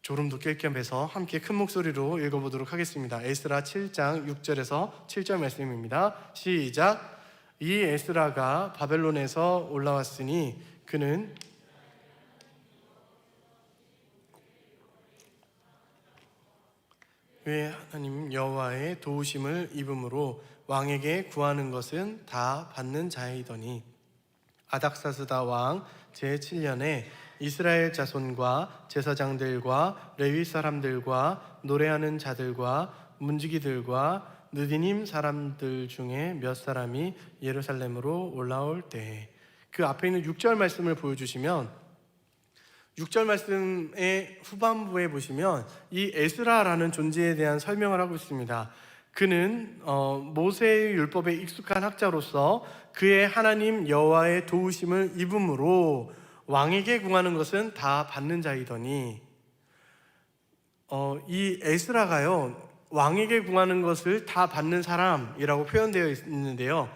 졸음 돋게 겸해서 함께 큰 목소리로 읽어보도록 하겠습니다. 에스라 7장 6절에서 7절 말씀입니다. 시작. 이 에스라가 바벨론에서 올라왔으니 그는 왜 하나님 여호와의 도우심을 입음으로 왕에게 구하는 것은 다 받는 자이더니 아닥사스다 왕 제7년에 이스라엘 자손과 제사장들과 레위 사람들과 노래하는 자들과 문지기들과 느디님 사람들 중에 몇 사람이 예루살렘으로 올라올 때, 그 앞에 있는 6절 말씀을 보여주시면 6절 말씀의 후반부에 보시면 이 에스라라는 존재에 대한 설명을 하고 있습니다. 그는 모세의 율법에 익숙한 학자로서 그의 하나님 여호와의 도우심을 입음으로 왕에게 궁하는 것은 다 받는 자이더니 이 에스라가요 왕에게 궁하는 것을 다 받는 사람이라고 표현되어 있는데요.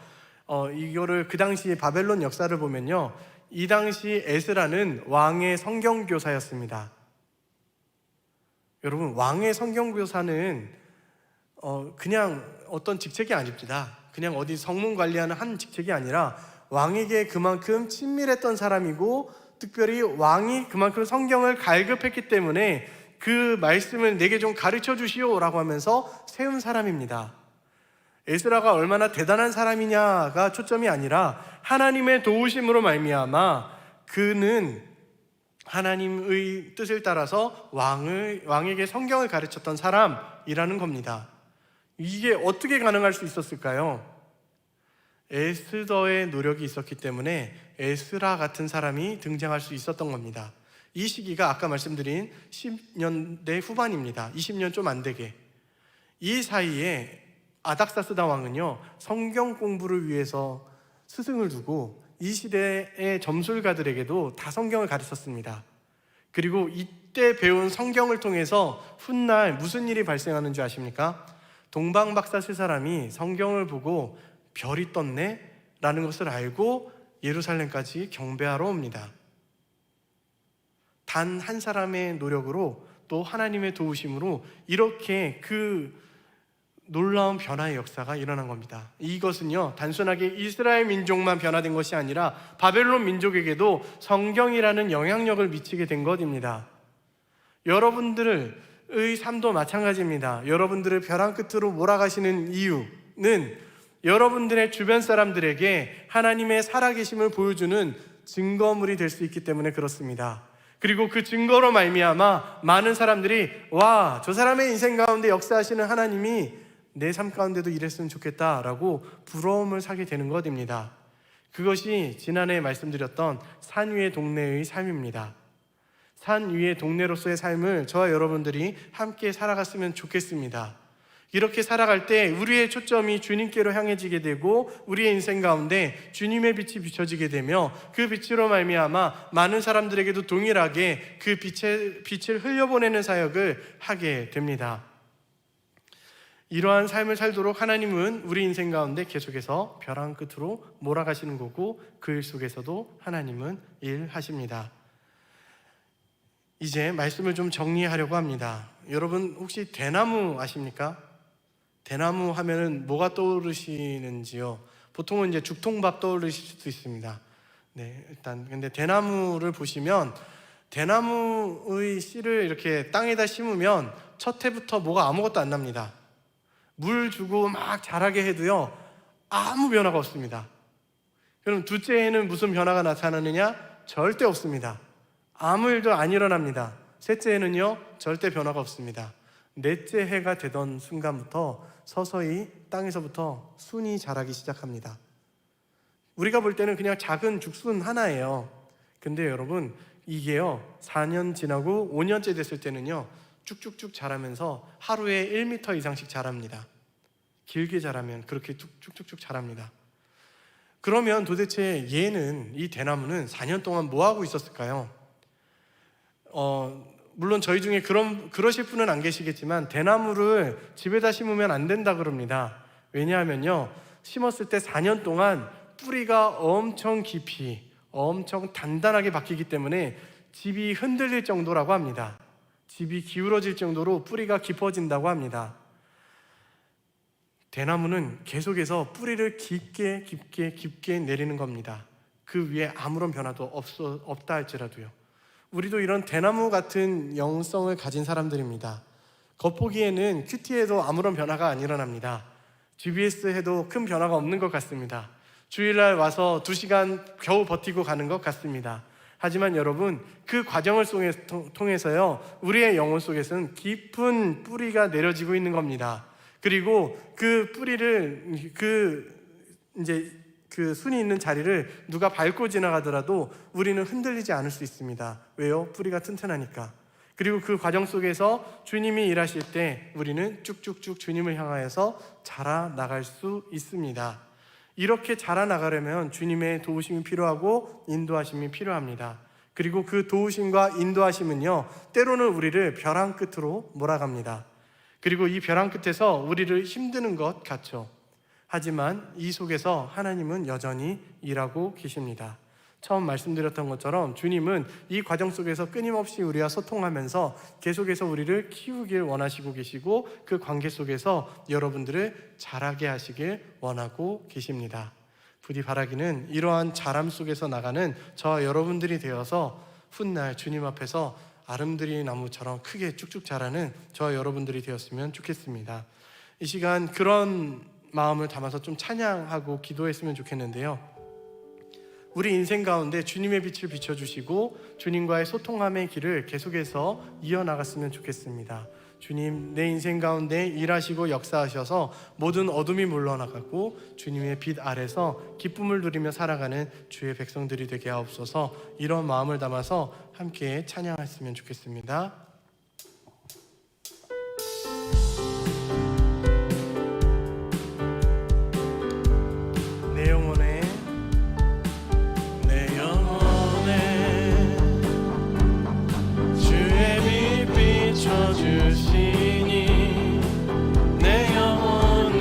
이거를 그 당시 바벨론 역사를 보면요, 이 당시 에스라는 왕의 성경교사였습니다. 여러분, 왕의 성경교사는 그냥 어떤 직책이 아닙니다. 그냥 어디 성문 관리하는 한 직책이 아니라 왕에게 그만큼 친밀했던 사람이고, 특별히 왕이 그만큼 성경을 갈급했기 때문에 그 말씀을 내게 좀 가르쳐 주시오라고 하면서 세운 사람입니다. 에스라가 얼마나 대단한 사람이냐가 초점이 아니라 하나님의 도우심으로 말미암아 그는 하나님의 뜻을 따라서 왕에게 성경을 가르쳤던 사람이라는 겁니다. 이게 어떻게 가능할 수 있었을까요? 에스더의 노력이 있었기 때문에 에스라 같은 사람이 등장할 수 있었던 겁니다. 이 시기가 아까 말씀드린 10년대 후반입니다. 20년 좀 안 되게. 이 사이에 아닥사스다 왕은요, 성경 공부를 위해서 스승을 두고 이 시대의 점술가들에게도 다 성경을 가르쳤습니다. 그리고 이때 배운 성경을 통해서 훗날 무슨 일이 발생하는 줄 아십니까? 동방박사 세 사람이 성경을 보고 별이 떴네? 라는 것을 알고 예루살렘까지 경배하러 옵니다. 단 한 사람의 노력으로 또 하나님의 도우심으로 이렇게 그 놀라운 변화의 역사가 일어난 겁니다. 이것은요, 단순하게 이스라엘 민족만 변화된 것이 아니라 바벨론 민족에게도 성경이라는 영향력을 미치게 된 것입니다. 여러분들의 삶도 마찬가지입니다. 여러분들을 벼랑 끝으로 몰아가시는 이유는 여러분들의 주변 사람들에게 하나님의 살아계심을 보여주는 증거물이 될 수 있기 때문에 그렇습니다. 그리고 그 증거로 말미암아 많은 사람들이 와, 저 사람의 인생 가운데 역사하시는 하나님이 내 삶 가운데도 이랬으면 좋겠다라고 부러움을 사게 되는 것입니다. 그것이 지난해 말씀드렸던 산 위의 동네의 삶입니다. 산 위의 동네로서의 삶을 저와 여러분들이 함께 살아갔으면 좋겠습니다. 이렇게 살아갈 때 우리의 초점이 주님께로 향해지게 되고 우리의 인생 가운데 주님의 빛이 비춰지게 되며 그 빛으로 말미암아 많은 사람들에게도 동일하게 그 빛을 흘려보내는 사역을 하게 됩니다. 이러한 삶을 살도록 하나님은 우리 인생 가운데 계속해서 벼랑 끝으로 몰아가시는 거고 그 일 속에서도 하나님은 일하십니다. 이제 말씀을 좀 정리하려고 합니다. 여러분 혹시 대나무 아십니까? 대나무 하면은 뭐가 떠오르시는지요? 보통은 이제 죽통밥 떠오르실 수도 있습니다. 네, 일단 근데 대나무를 보시면 대나무의 씨를 이렇게 땅에다 심으면 첫 해부터 뭐가 아무것도 안 납니다. 물 주고 막 자라게 해도요, 아무 변화가 없습니다. 그럼 둘째 해는 무슨 변화가 나타나느냐? 절대 없습니다. 아무 일도 안 일어납니다. 셋째 해는요, 절대 변화가 없습니다. 넷째 해가 되던 순간부터 서서히 땅에서부터 순이 자라기 시작합니다. 우리가 볼 때는 그냥 작은 죽순 하나예요. 근데 여러분, 이게요 4년 지나고 5년째 됐을 때는요 쭉쭉쭉 자라면서 하루에 1m 이상씩 자랍니다. 길게 자라면 그렇게 쭉쭉쭉 자랍니다. 그러면 도대체 이 대나무는 4년 동안 뭐 하고 있었을까요? 물론 저희 중에 그러실 분은 안 계시겠지만 대나무를 집에다 심으면 안 된다 그럽니다. 왜냐하면요, 심었을 때 4년 동안 뿌리가 엄청 깊이 엄청 단단하게 박히기 때문에 집이 흔들릴 정도라고 합니다. 집이 기울어질 정도로 뿌리가 깊어진다고 합니다. 대나무는 계속해서 뿌리를 깊게 내리는 겁니다. 그 위에 아무런 변화도 없다 할지라도요. 우리도 이런 대나무 같은 영성을 가진 사람들입니다. 겉보기에는 큐티해도 아무런 변화가 안 일어납니다. GBS 해도 큰 변화가 없는 것 같습니다. 주일날 와서 2시간 겨우 버티고 가는 것 같습니다. 하지만 여러분, 그 과정을 통해서요 우리의 영혼 속에서는 깊은 뿌리가 내려지고 있는 겁니다. 그리고 그 뿌리를 그 순이 있는 자리를 누가 밟고 지나가더라도 우리는 흔들리지 않을 수 있습니다. 왜요? 뿌리가 튼튼하니까. 그리고 그 과정 속에서 주님이 일하실 때 우리는 쭉쭉쭉 주님을 향하여서 자라나갈 수 있습니다. 이렇게 자라나가려면 주님의 도우심이 필요하고 인도하심이 필요합니다. 그리고 그 도우심과 인도하심은요, 때로는 우리를 벼랑 끝으로 몰아갑니다. 그리고 이 벼랑 끝에서 우리를 힘드는 것 같죠. 하지만 이 속에서 하나님은 여전히 일하고 계십니다. 처음 말씀드렸던 것처럼 주님은 이 과정 속에서 끊임없이 우리와 소통하면서 계속해서 우리를 키우길 원하시고 계시고, 그 관계 속에서 여러분들을 자라게 하시길 원하고 계십니다. 부디 바라기는 이러한 자람 속에서 나가는 저와 여러분들이 되어서 훗날 주님 앞에서 아름드리 나무처럼 크게 쭉쭉 자라는 저와 여러분들이 되었으면 좋겠습니다. 이 시간 그런 마음을 담아서 좀 찬양하고 기도했으면 좋겠는데요, 우리 인생 가운데 주님의 빛을 비춰주시고 주님과의 소통함의 길을 계속해서 이어나갔으면 좋겠습니다. 주님, 내 인생 가운데 일하시고 역사하셔서 모든 어둠이 물러나가고 주님의 빛 아래서 기쁨을 누리며 살아가는 주의 백성들이 되게 하옵소서. 이런 마음을 담아서 함께 찬양했으면 좋겠습니다. 내 영혼에 주의 빛 비춰주시니 내 영혼은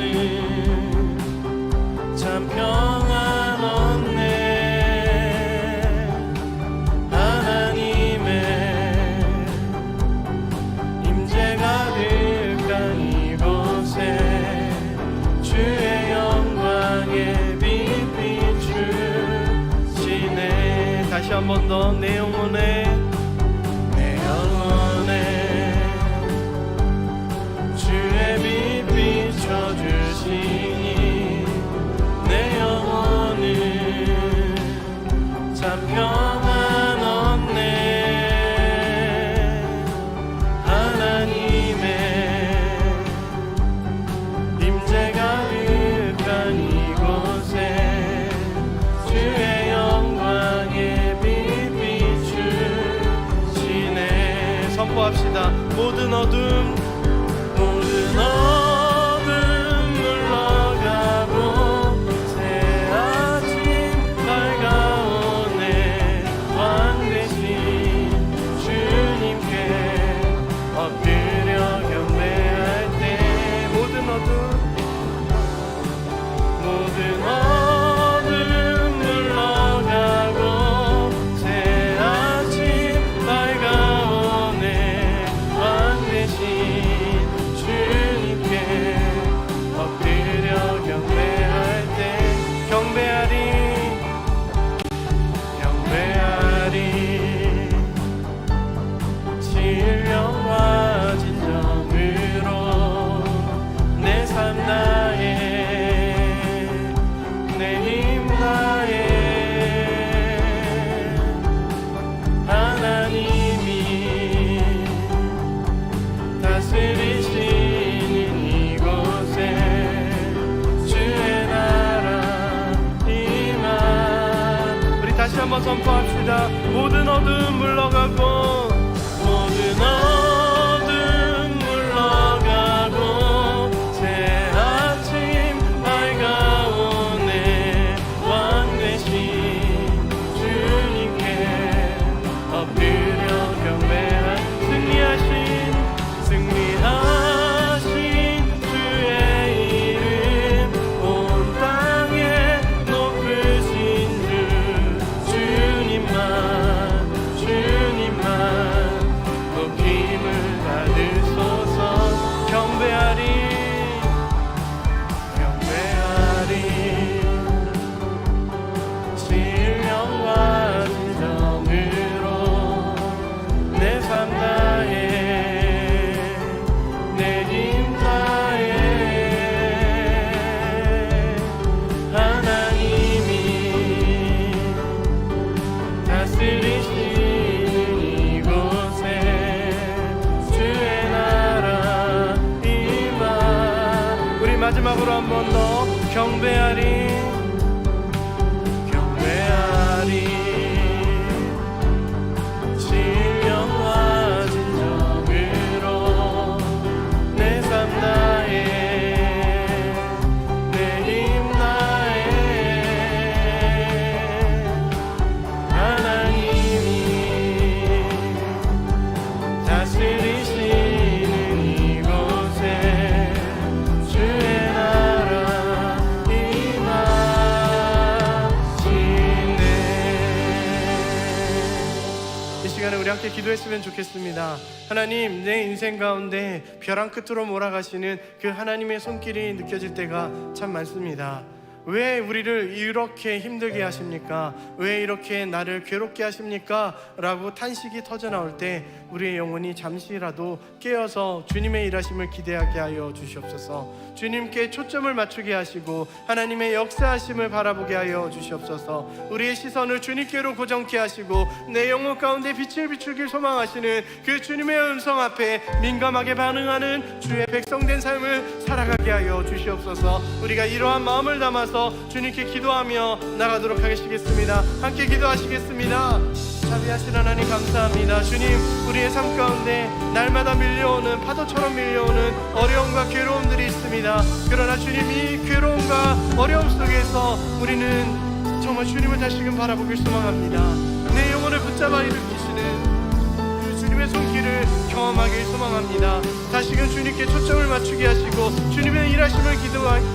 참 평안 얻네. 하나님의 임재 가득한 이곳에 주의 영광에 빛 비추시네. 다시 한 번 더 내 영혼에 주의 빛 비춰주시니 내 영혼은 참 평안 얻네. 하나님의 임재 가득한 이곳에 주의 영광에 빛 비추시네. 선포합시다. 모든 어둠 물러가고 새 아침 밝아오네. 왕 되신 주님께 엎드려 경배할 때 모든 어둠 물러가고 새 아침 밝아오네. 왕 되신 주님께 엎드려 경배할 때 경배하리 신령과 진정으로 내 삶 다해 내 힘 다해 하나님이 다스리시는 이곳에 주의 나라 임하. 우리 다시 한번 선포합시다. 모든 어둠 물러가고 새 아침 밝아오네. 왕 되신 주님께 엎드려 경배한 승리하신 주의 이름 온 땅에 높으신 주 주님만 높임을 받으소서. 경배하리 신령과 진정으로 내 삶 다해 내 힘 다해 하나님이 다스리시는 이곳에 주의 나라 임하. 우리 마지막으로 한 번 더 경배하리 신령과 진정으로 내 삶 다해 내 힘 다해 하나님이 우리 함께 기도했으면 좋겠습니다. 하나님, 내 인생 가운데 벼랑 끝으로 몰아가시는 그 하나님의 손길이 느껴질 때가 참 많습니다. 왜 우리를 이렇게 힘들게 하십니까? 왜 이렇게 나를 괴롭게 하십니까? 라고 탄식이 터져 나올 때 우리의 영혼이 잠시라도 깨어서 주님의 일하심을 기대하게 하여 주시옵소서. 주님께 초점을 맞추게 하시고 하나님의 역사하심을 바라보게 하여 주시옵소서. 우리의 시선을 주님께로 고정케 하시고 내 영혼 가운데 빛을 비추길 소망하시는 그 주님의 음성 앞에 민감하게 반응하는 주의 백성된 삶을 살아가게 하여 주시옵소서. 우리가 이러한 마음을 담아서 주님께 기도하며 나가도록 하겠습니다. 함께 기도하시겠습니다. 자비하신 하나님 감사합니다. 주님, 우리의 삶 가운데 날마다 밀려오는 파도처럼 밀려오는 어려움과 괴로움들이 있습니다. 그러나 주님, 이 괴로움과 어려움 속에서 우리는 정말 주님을 다시금 바라보길 소망합니다. 내 영혼을 붙잡아 일으키시는 그 주님의 손길을 경험하길 소망합니다. 다시금 주님께 초점을 맞추게 하시고 주님의 일하심을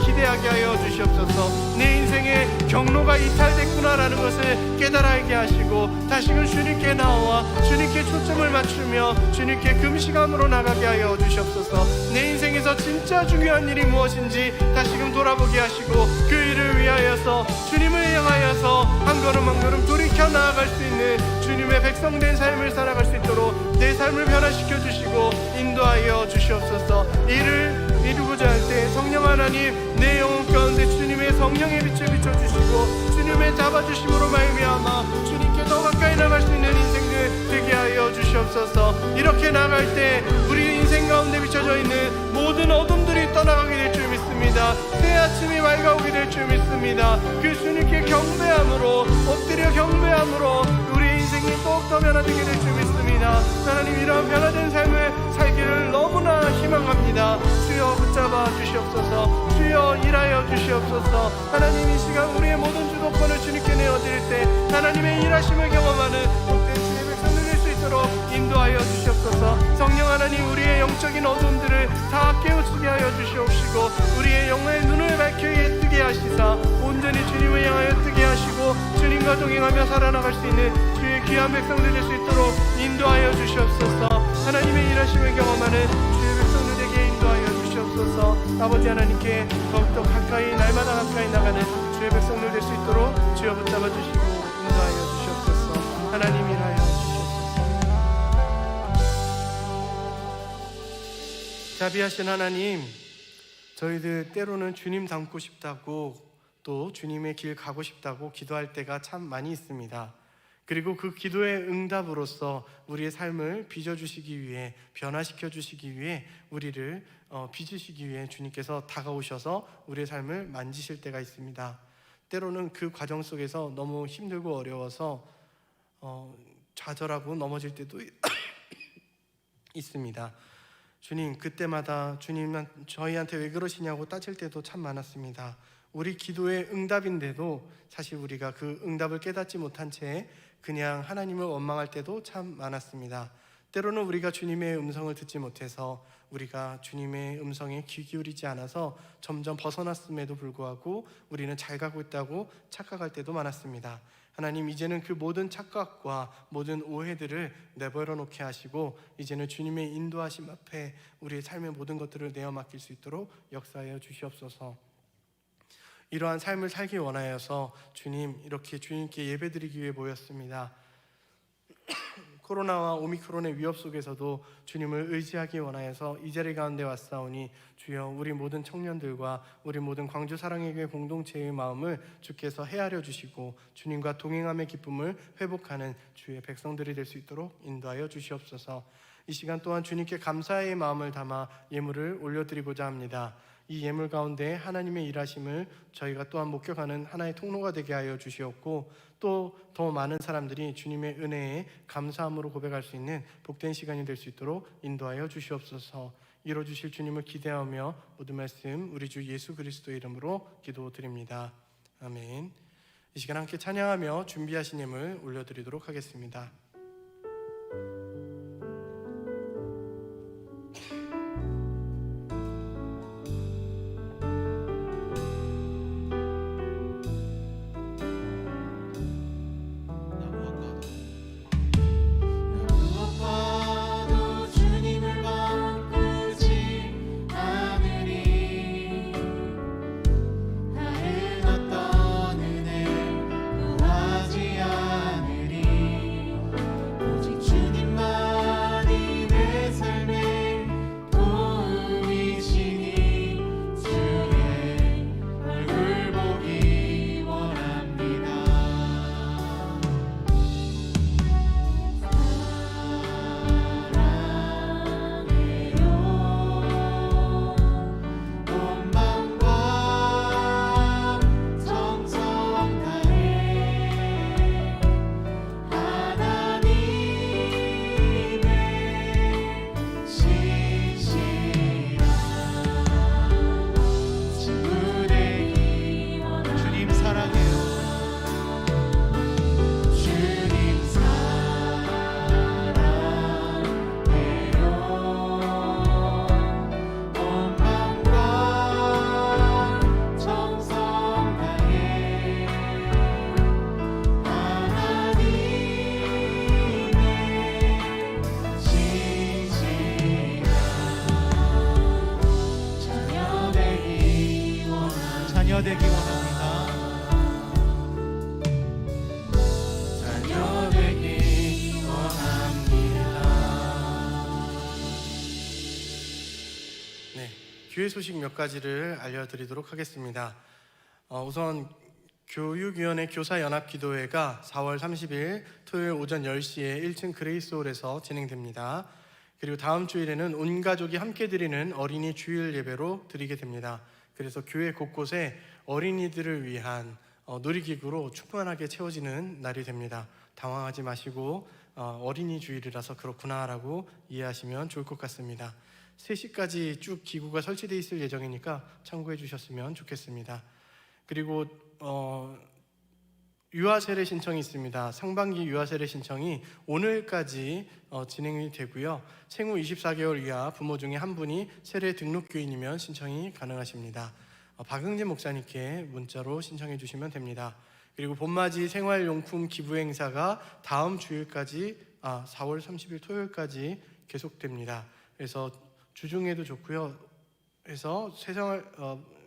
기대하게 하여 주시옵소서. 내 인생의 경로가 이탈됐구나라는 것을 깨달아게 하시고 다시금 주님께 나와 주님께 초점을 맞추며 주님께 금시감으로 나가게 하여 주시옵소서. 내 인생에서 진짜 중요한 일이 무엇인지 다시금 돌아보게 하시고 그 일을 위하여서 주님을 향하여서 한 걸음 한 걸음 돌이켜 나아갈 수 있는 주님의 백성된 삶을 살아갈 수 있도록 내 삶을 변화시켜 주시고 인도하여 주시옵소서. 이를 이루고자 할 때 성령 하나님, 내 영혼 가운데 주님의 성령의 빛을 비춰주시고 주님의 잡아주심으로 말미암아 주님께 더 가까이 나갈 수 있는 인생들 되게 하여 주시옵소서. 이렇게 나갈 때 우리 인생 가운데 비춰져 있는 모든 어둠들이 떠나가게 될 줄 믿습니다. 새 아침이 밝아오게 될 줄 믿습니다. 그 주님께 경배함으로 엎드려 경배함으로 우리 인생이 더욱더 변화되게 될 줄 믿습니다. 하나님, 이러한 변화된 삶을 살기를 너무나 희망합니다. 주여 붙잡아 주시옵소서. 주여 일하여 주시옵소서. 하나님, 이 시간 우리의 모든 주도권을 주님께 내어드릴 때 하나님의 일하심을 경험하는 복된 주의 백성들 될 수 있도록 인도하여 주시옵소서. 성령 하나님, 우리의 영적인 어둠들을 다 깨우치게 하여 주시옵시고 우리의 영혼의 눈을 밝혀 뜨게 하시사 온전히 주님을 향하여 뜨게 하시고 주님과 동행하며 살아나갈 수 있는 주의 귀한 백성들 될 수 있도록 인도하여 주시옵소서. 하나님의 일하심을 경험하는 주의 백성들에게 인도하여 주시옵소서. 아버지 하나님께 더욱더 가까이 날마다 가까이 나가는 주의 백성들 될 수 있도록 주여 붙잡아 주시고 인도하여 주시옵소서. 하나님 일하여 주시옵소서. 자비하신 하나님, 저희들 때로는 주님 닮고 싶다고 또 주님의 길 가고 싶다고 기도할 때가 참 많이 있습니다. 그리고 그 기도의 응답으로서 우리의 삶을 빚어주시기 위해, 변화시켜 주시기 위해, 우리를 빚으시기 위해 주님께서 다가오셔서 우리의 삶을 만지실 때가 있습니다. 때로는 그 과정 속에서 너무 힘들고 어려워서 좌절하고 넘어질 때도 있습니다. 주님, 그때마다 주님은 저희한테 왜 그러시냐고 따질 때도 참 많았습니다. 우리 기도의 응답인데도 사실 우리가 그 응답을 깨닫지 못한 채 그냥 하나님을 원망할 때도 참 많았습니다. 때로는 우리가 주님의 음성을 듣지 못해서 우리가 주님의 음성에 귀 기울이지 않아서 점점 벗어났음에도 불구하고 우리는 잘 가고 있다고 착각할 때도 많았습니다. 하나님, 이제는 그 모든 착각과 모든 오해들을 내버려 놓게 하시고 이제는 주님의 인도하심 앞에 우리의 삶의 모든 것들을 내어 맡길 수 있도록 역사하여 주시옵소서. 이러한 삶을 살기 원하여서 주님, 이렇게 주님께 예배드리기 위해 모였습니다. 코로나와 오미크론의 위협 속에서도 주님을 의지하기 원하여서 이 자리 가운데 왔사오니 주여, 우리 모든 청년들과 우리 모든 광주 사랑의 교회 공동체의 마음을 주께서 헤아려 주시고 주님과 동행함의 기쁨을 회복하는 주의 백성들이 될 수 있도록 인도하여 주시옵소서. 이 시간 또한 주님께 감사의 마음을 담아 예물을 올려드리고자 합니다. 이 예물 가운데 하나님의 일하심을 저희가 또한 목격하는 하나의 통로가 되게 하여 주시옵고 또 더 많은 사람들이 주님의 은혜에 감사함으로 고백할 수 있는 복된 시간이 될 수 있도록 인도하여 주시옵소서. 이루어주실 주님을 기대하며 모든 말씀 우리 주 예수 그리스도의 이름으로 기도드립니다. 아멘. 이 시간 함께 찬양하며 준비하신 예물 올려드리도록 하겠습니다. 자녀 되기 원합니다. 자녀 되기 원합니다. 네, 교회 소식 몇 가지를 알려드리도록 하겠습니다. 우선 교육위원회 교사연합기도회가 4월 30일 토요일 오전 10시에 1층 그레이스홀에서 진행됩니다. 그리고 다음 주일에는 온 가족이 함께 드리는 어린이 주일 예배로 드리게 됩니다. 그래서 교회 곳곳에 어린이들을 위한 놀이기구로 충만하게 채워지는 날이 됩니다. 당황하지 마시고 어린이 주일이라서 그렇구나라고 이해하시면 좋을 것 같습니다. 3시까지 쭉 기구가 설치되어 있을 예정이니까 참고해 주셨으면 좋겠습니다. 그리고 유아 세례 신청이 있습니다. 상반기 유아 세례 신청이 오늘까지 진행이 되고요. 생후 24개월 이하 부모 중에 한 분이 세례 등록교인이면 신청이 가능하십니다. 박응진 목사님께 문자로 신청해 주시면 됩니다. 그리고 봄맞이 생활용품 기부 행사가 다음 주일까지 4월 30일 토요일까지 계속됩니다. 그래서 주중에도 좋고요. 그래서 세상을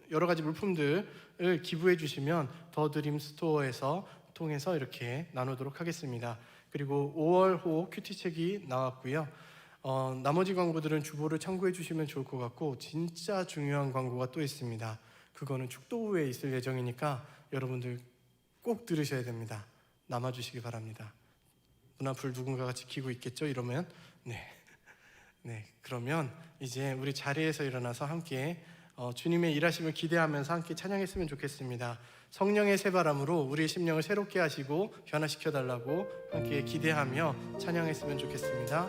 여러 가지 물품들을 기부해 주시면 더 드림 스토어에서 통해서 이렇게 나누도록 하겠습니다. 그리고 5월호 큐티책이 나왔고요. 나머지 광고들은 주보를 참고해 주시면 좋을 것 같고, 진짜 중요한 광고가 또 있습니다. 그거는 축도 후에 있을 예정이니까 여러분들 꼭 들으셔야 됩니다. 남아주시기 바랍니다. 문 앞을 누군가가 지키고 있겠죠? 이러면 네, 그러면 이제 우리 자리에서 일어나서 함께 주님의 일하심을 기대하면서 함께 찬양했으면 좋겠습니다. 성령의 새바람으로 우리의 심령을 새롭게 하시고 변화시켜 달라고 함께 기대하며 찬양했으면 좋겠습니다.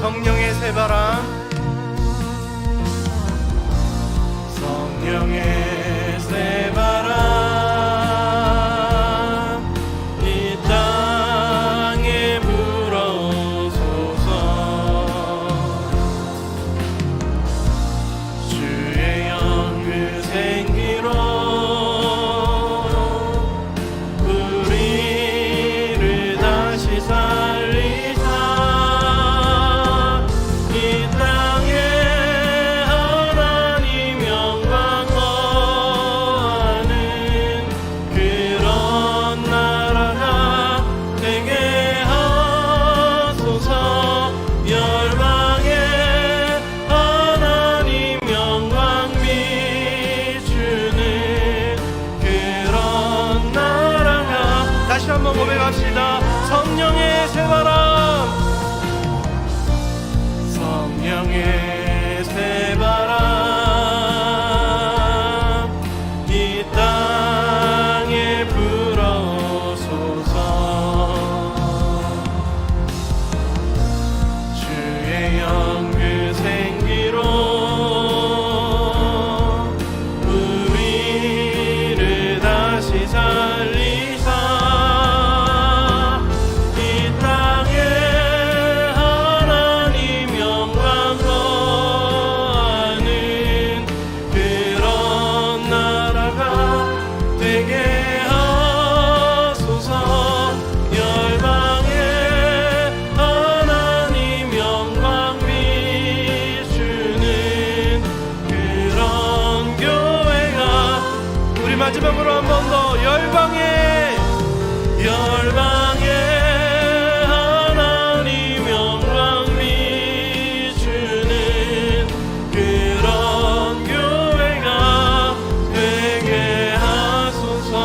성령의 새바람, 성령의 새바람, 고백합시다. 성령의 새바람, 성령의 새바람, 이 땅에 불어오소서. 주의 영 그 생기로 우리를 다시 살리사 마지막으로 한 번 더 열방에 하나님 영광 비추는 그런 교회가 되게 하소서.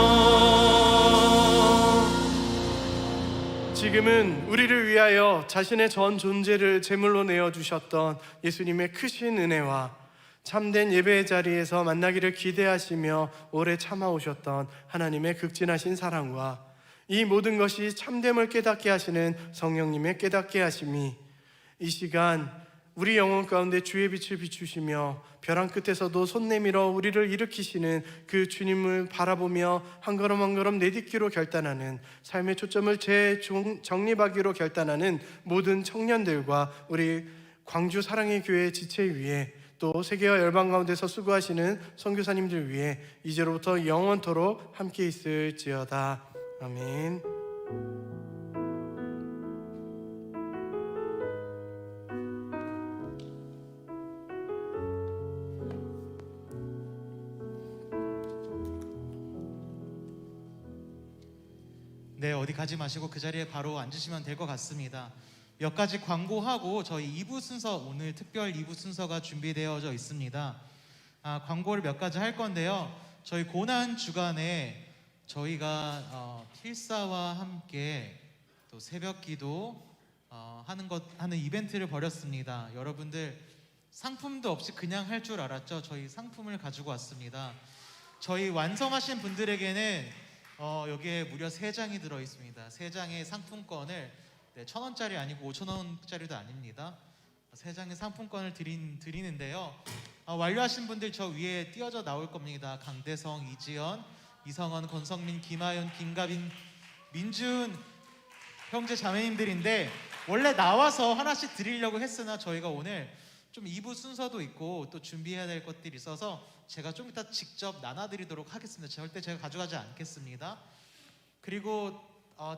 지금은 우리를 위하여 자신의 전 존재를 제물로 내어주셨던 예수님의 크신 은혜와 참된 예배의 자리에서 만나기를 기대하시며 오래 참아오셨던 하나님의 극진하신 사랑과 이 모든 것이 참됨을 깨닫게 하시는 성령님의 깨닫게 하심이 이 시간 우리 영혼 가운데 주의 빛을 비추시며 벼랑 끝에서도 손 내밀어 우리를 일으키시는 그 주님을 바라보며 한 걸음 한 걸음 내딛기로 결단하는 삶의 초점을 재정립하기로 결단하는 모든 청년들과 우리 광주 사랑의 교회 지체 위에 또 세계와 열방 가운데서 수고하시는 선교사님들 위해 이제로부터 영원토록 함께 있을지어다. 아멘. 네, 어디 가지 마시고 그 자리에 바로 앉으시면 될 것 같습니다. 몇 가지 광고하고 저희 2부 순서, 오늘 특별 2부 순서가 준비되어져 있습니다. 광고를 몇 가지 할 건데요. 저희 고난 주간에 저희가 필사와 함께 또 새벽기도 하는 이벤트를 벌였습니다. 여러분들 상품도 없이 그냥 할 줄 알았죠? 저희 상품을 가지고 왔습니다. 저희 완성하신 분들에게는 여기에 무려 3장이 들어 있습니다. 3장의 상품권을 1,000원짜리 아니고 5,000원짜리도 아닙니다. 3장의 상품권을 드리는데요. 완료하신 분들 저 위에 띄어져 나올 겁니다. 강대성, 이지연, 이성원, 권성민, 김하윤, 김가빈, 민준 형제 자매님들인데 원래 나와서 하나씩 드리려고 했으나 저희가 오늘 좀 2부 순서도 있고 또 준비해야 될 것들이 있어서 제가 좀 이따 직접 나눠드리도록 하겠습니다. 절대 제가 가져가지 않겠습니다. 그리고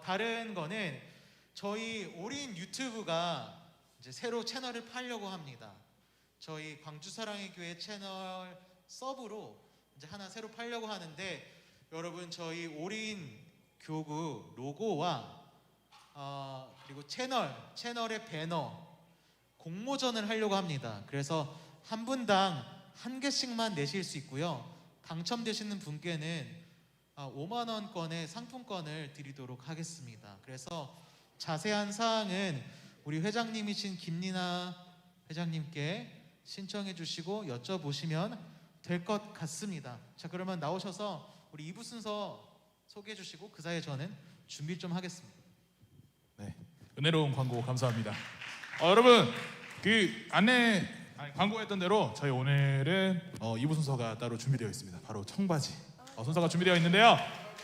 다른 거는 저희 올인 유튜브가 이제 새로 채널을 팔려고 합니다. 저희 광주사랑의 교회 채널 서브로 이제 하나 새로 팔려고 하는데 여러분 저희 올인 교구 로고와 그리고 채널의 배너 공모전을 하려고 합니다. 그래서 한 분당 한 개씩만 내실 수 있고요. 당첨되시는 분께는 5만 원권의 상품권을 드리도록 하겠습니다. 그래서 자세한 사항은 우리 회장님이신 김리나 회장님께 신청해 주시고 여쭤보시면 될 것 같습니다. 자, 그러면 나오셔서 우리 2부 순서 소개해 주시고 그 사이에 저는 준비 좀 하겠습니다. 네, 은혜로운 광고 감사합니다. 여러분 그 광고했던 대로 저희 오늘은 2부 순서가 따로 준비되어 있습니다. 바로 청바지 순서가 준비되어 있는데요.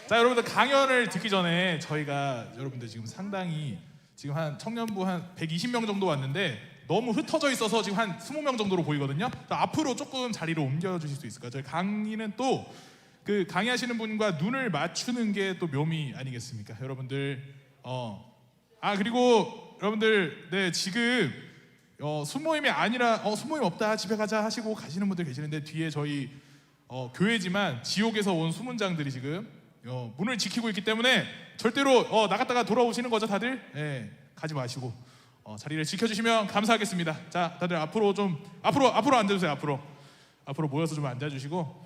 자, 여러분들 강연을 듣기 전에 저희가 여러분들 지금 상당히 지금 한 청년부 한 120명 정도 왔는데 너무 흩어져 있어서 지금 한 20명 정도로 보이거든요. 앞으로 조금 자리를 옮겨 주실 수 있을까요? 저희 강의는 또 그 강의하시는 분과 눈을 맞추는 게 또 묘미 아니겠습니까? 여러분들 그리고 여러분들 네 지금 순모임이 아니라 순모임 없다 집에 가자 하시고 가시는 분들 계시는데 뒤에 저희 교회지만 지옥에서 온 수문장들이 지금 문을 지키고 있기 때문에 절대로 나갔다가 돌아오시는 거죠 다들? 네, 가지 마시고 자리를 지켜주시면 감사하겠습니다. 자, 다들 앞으로 앉아주세요. 앞으로 모여서 좀 앉아주시고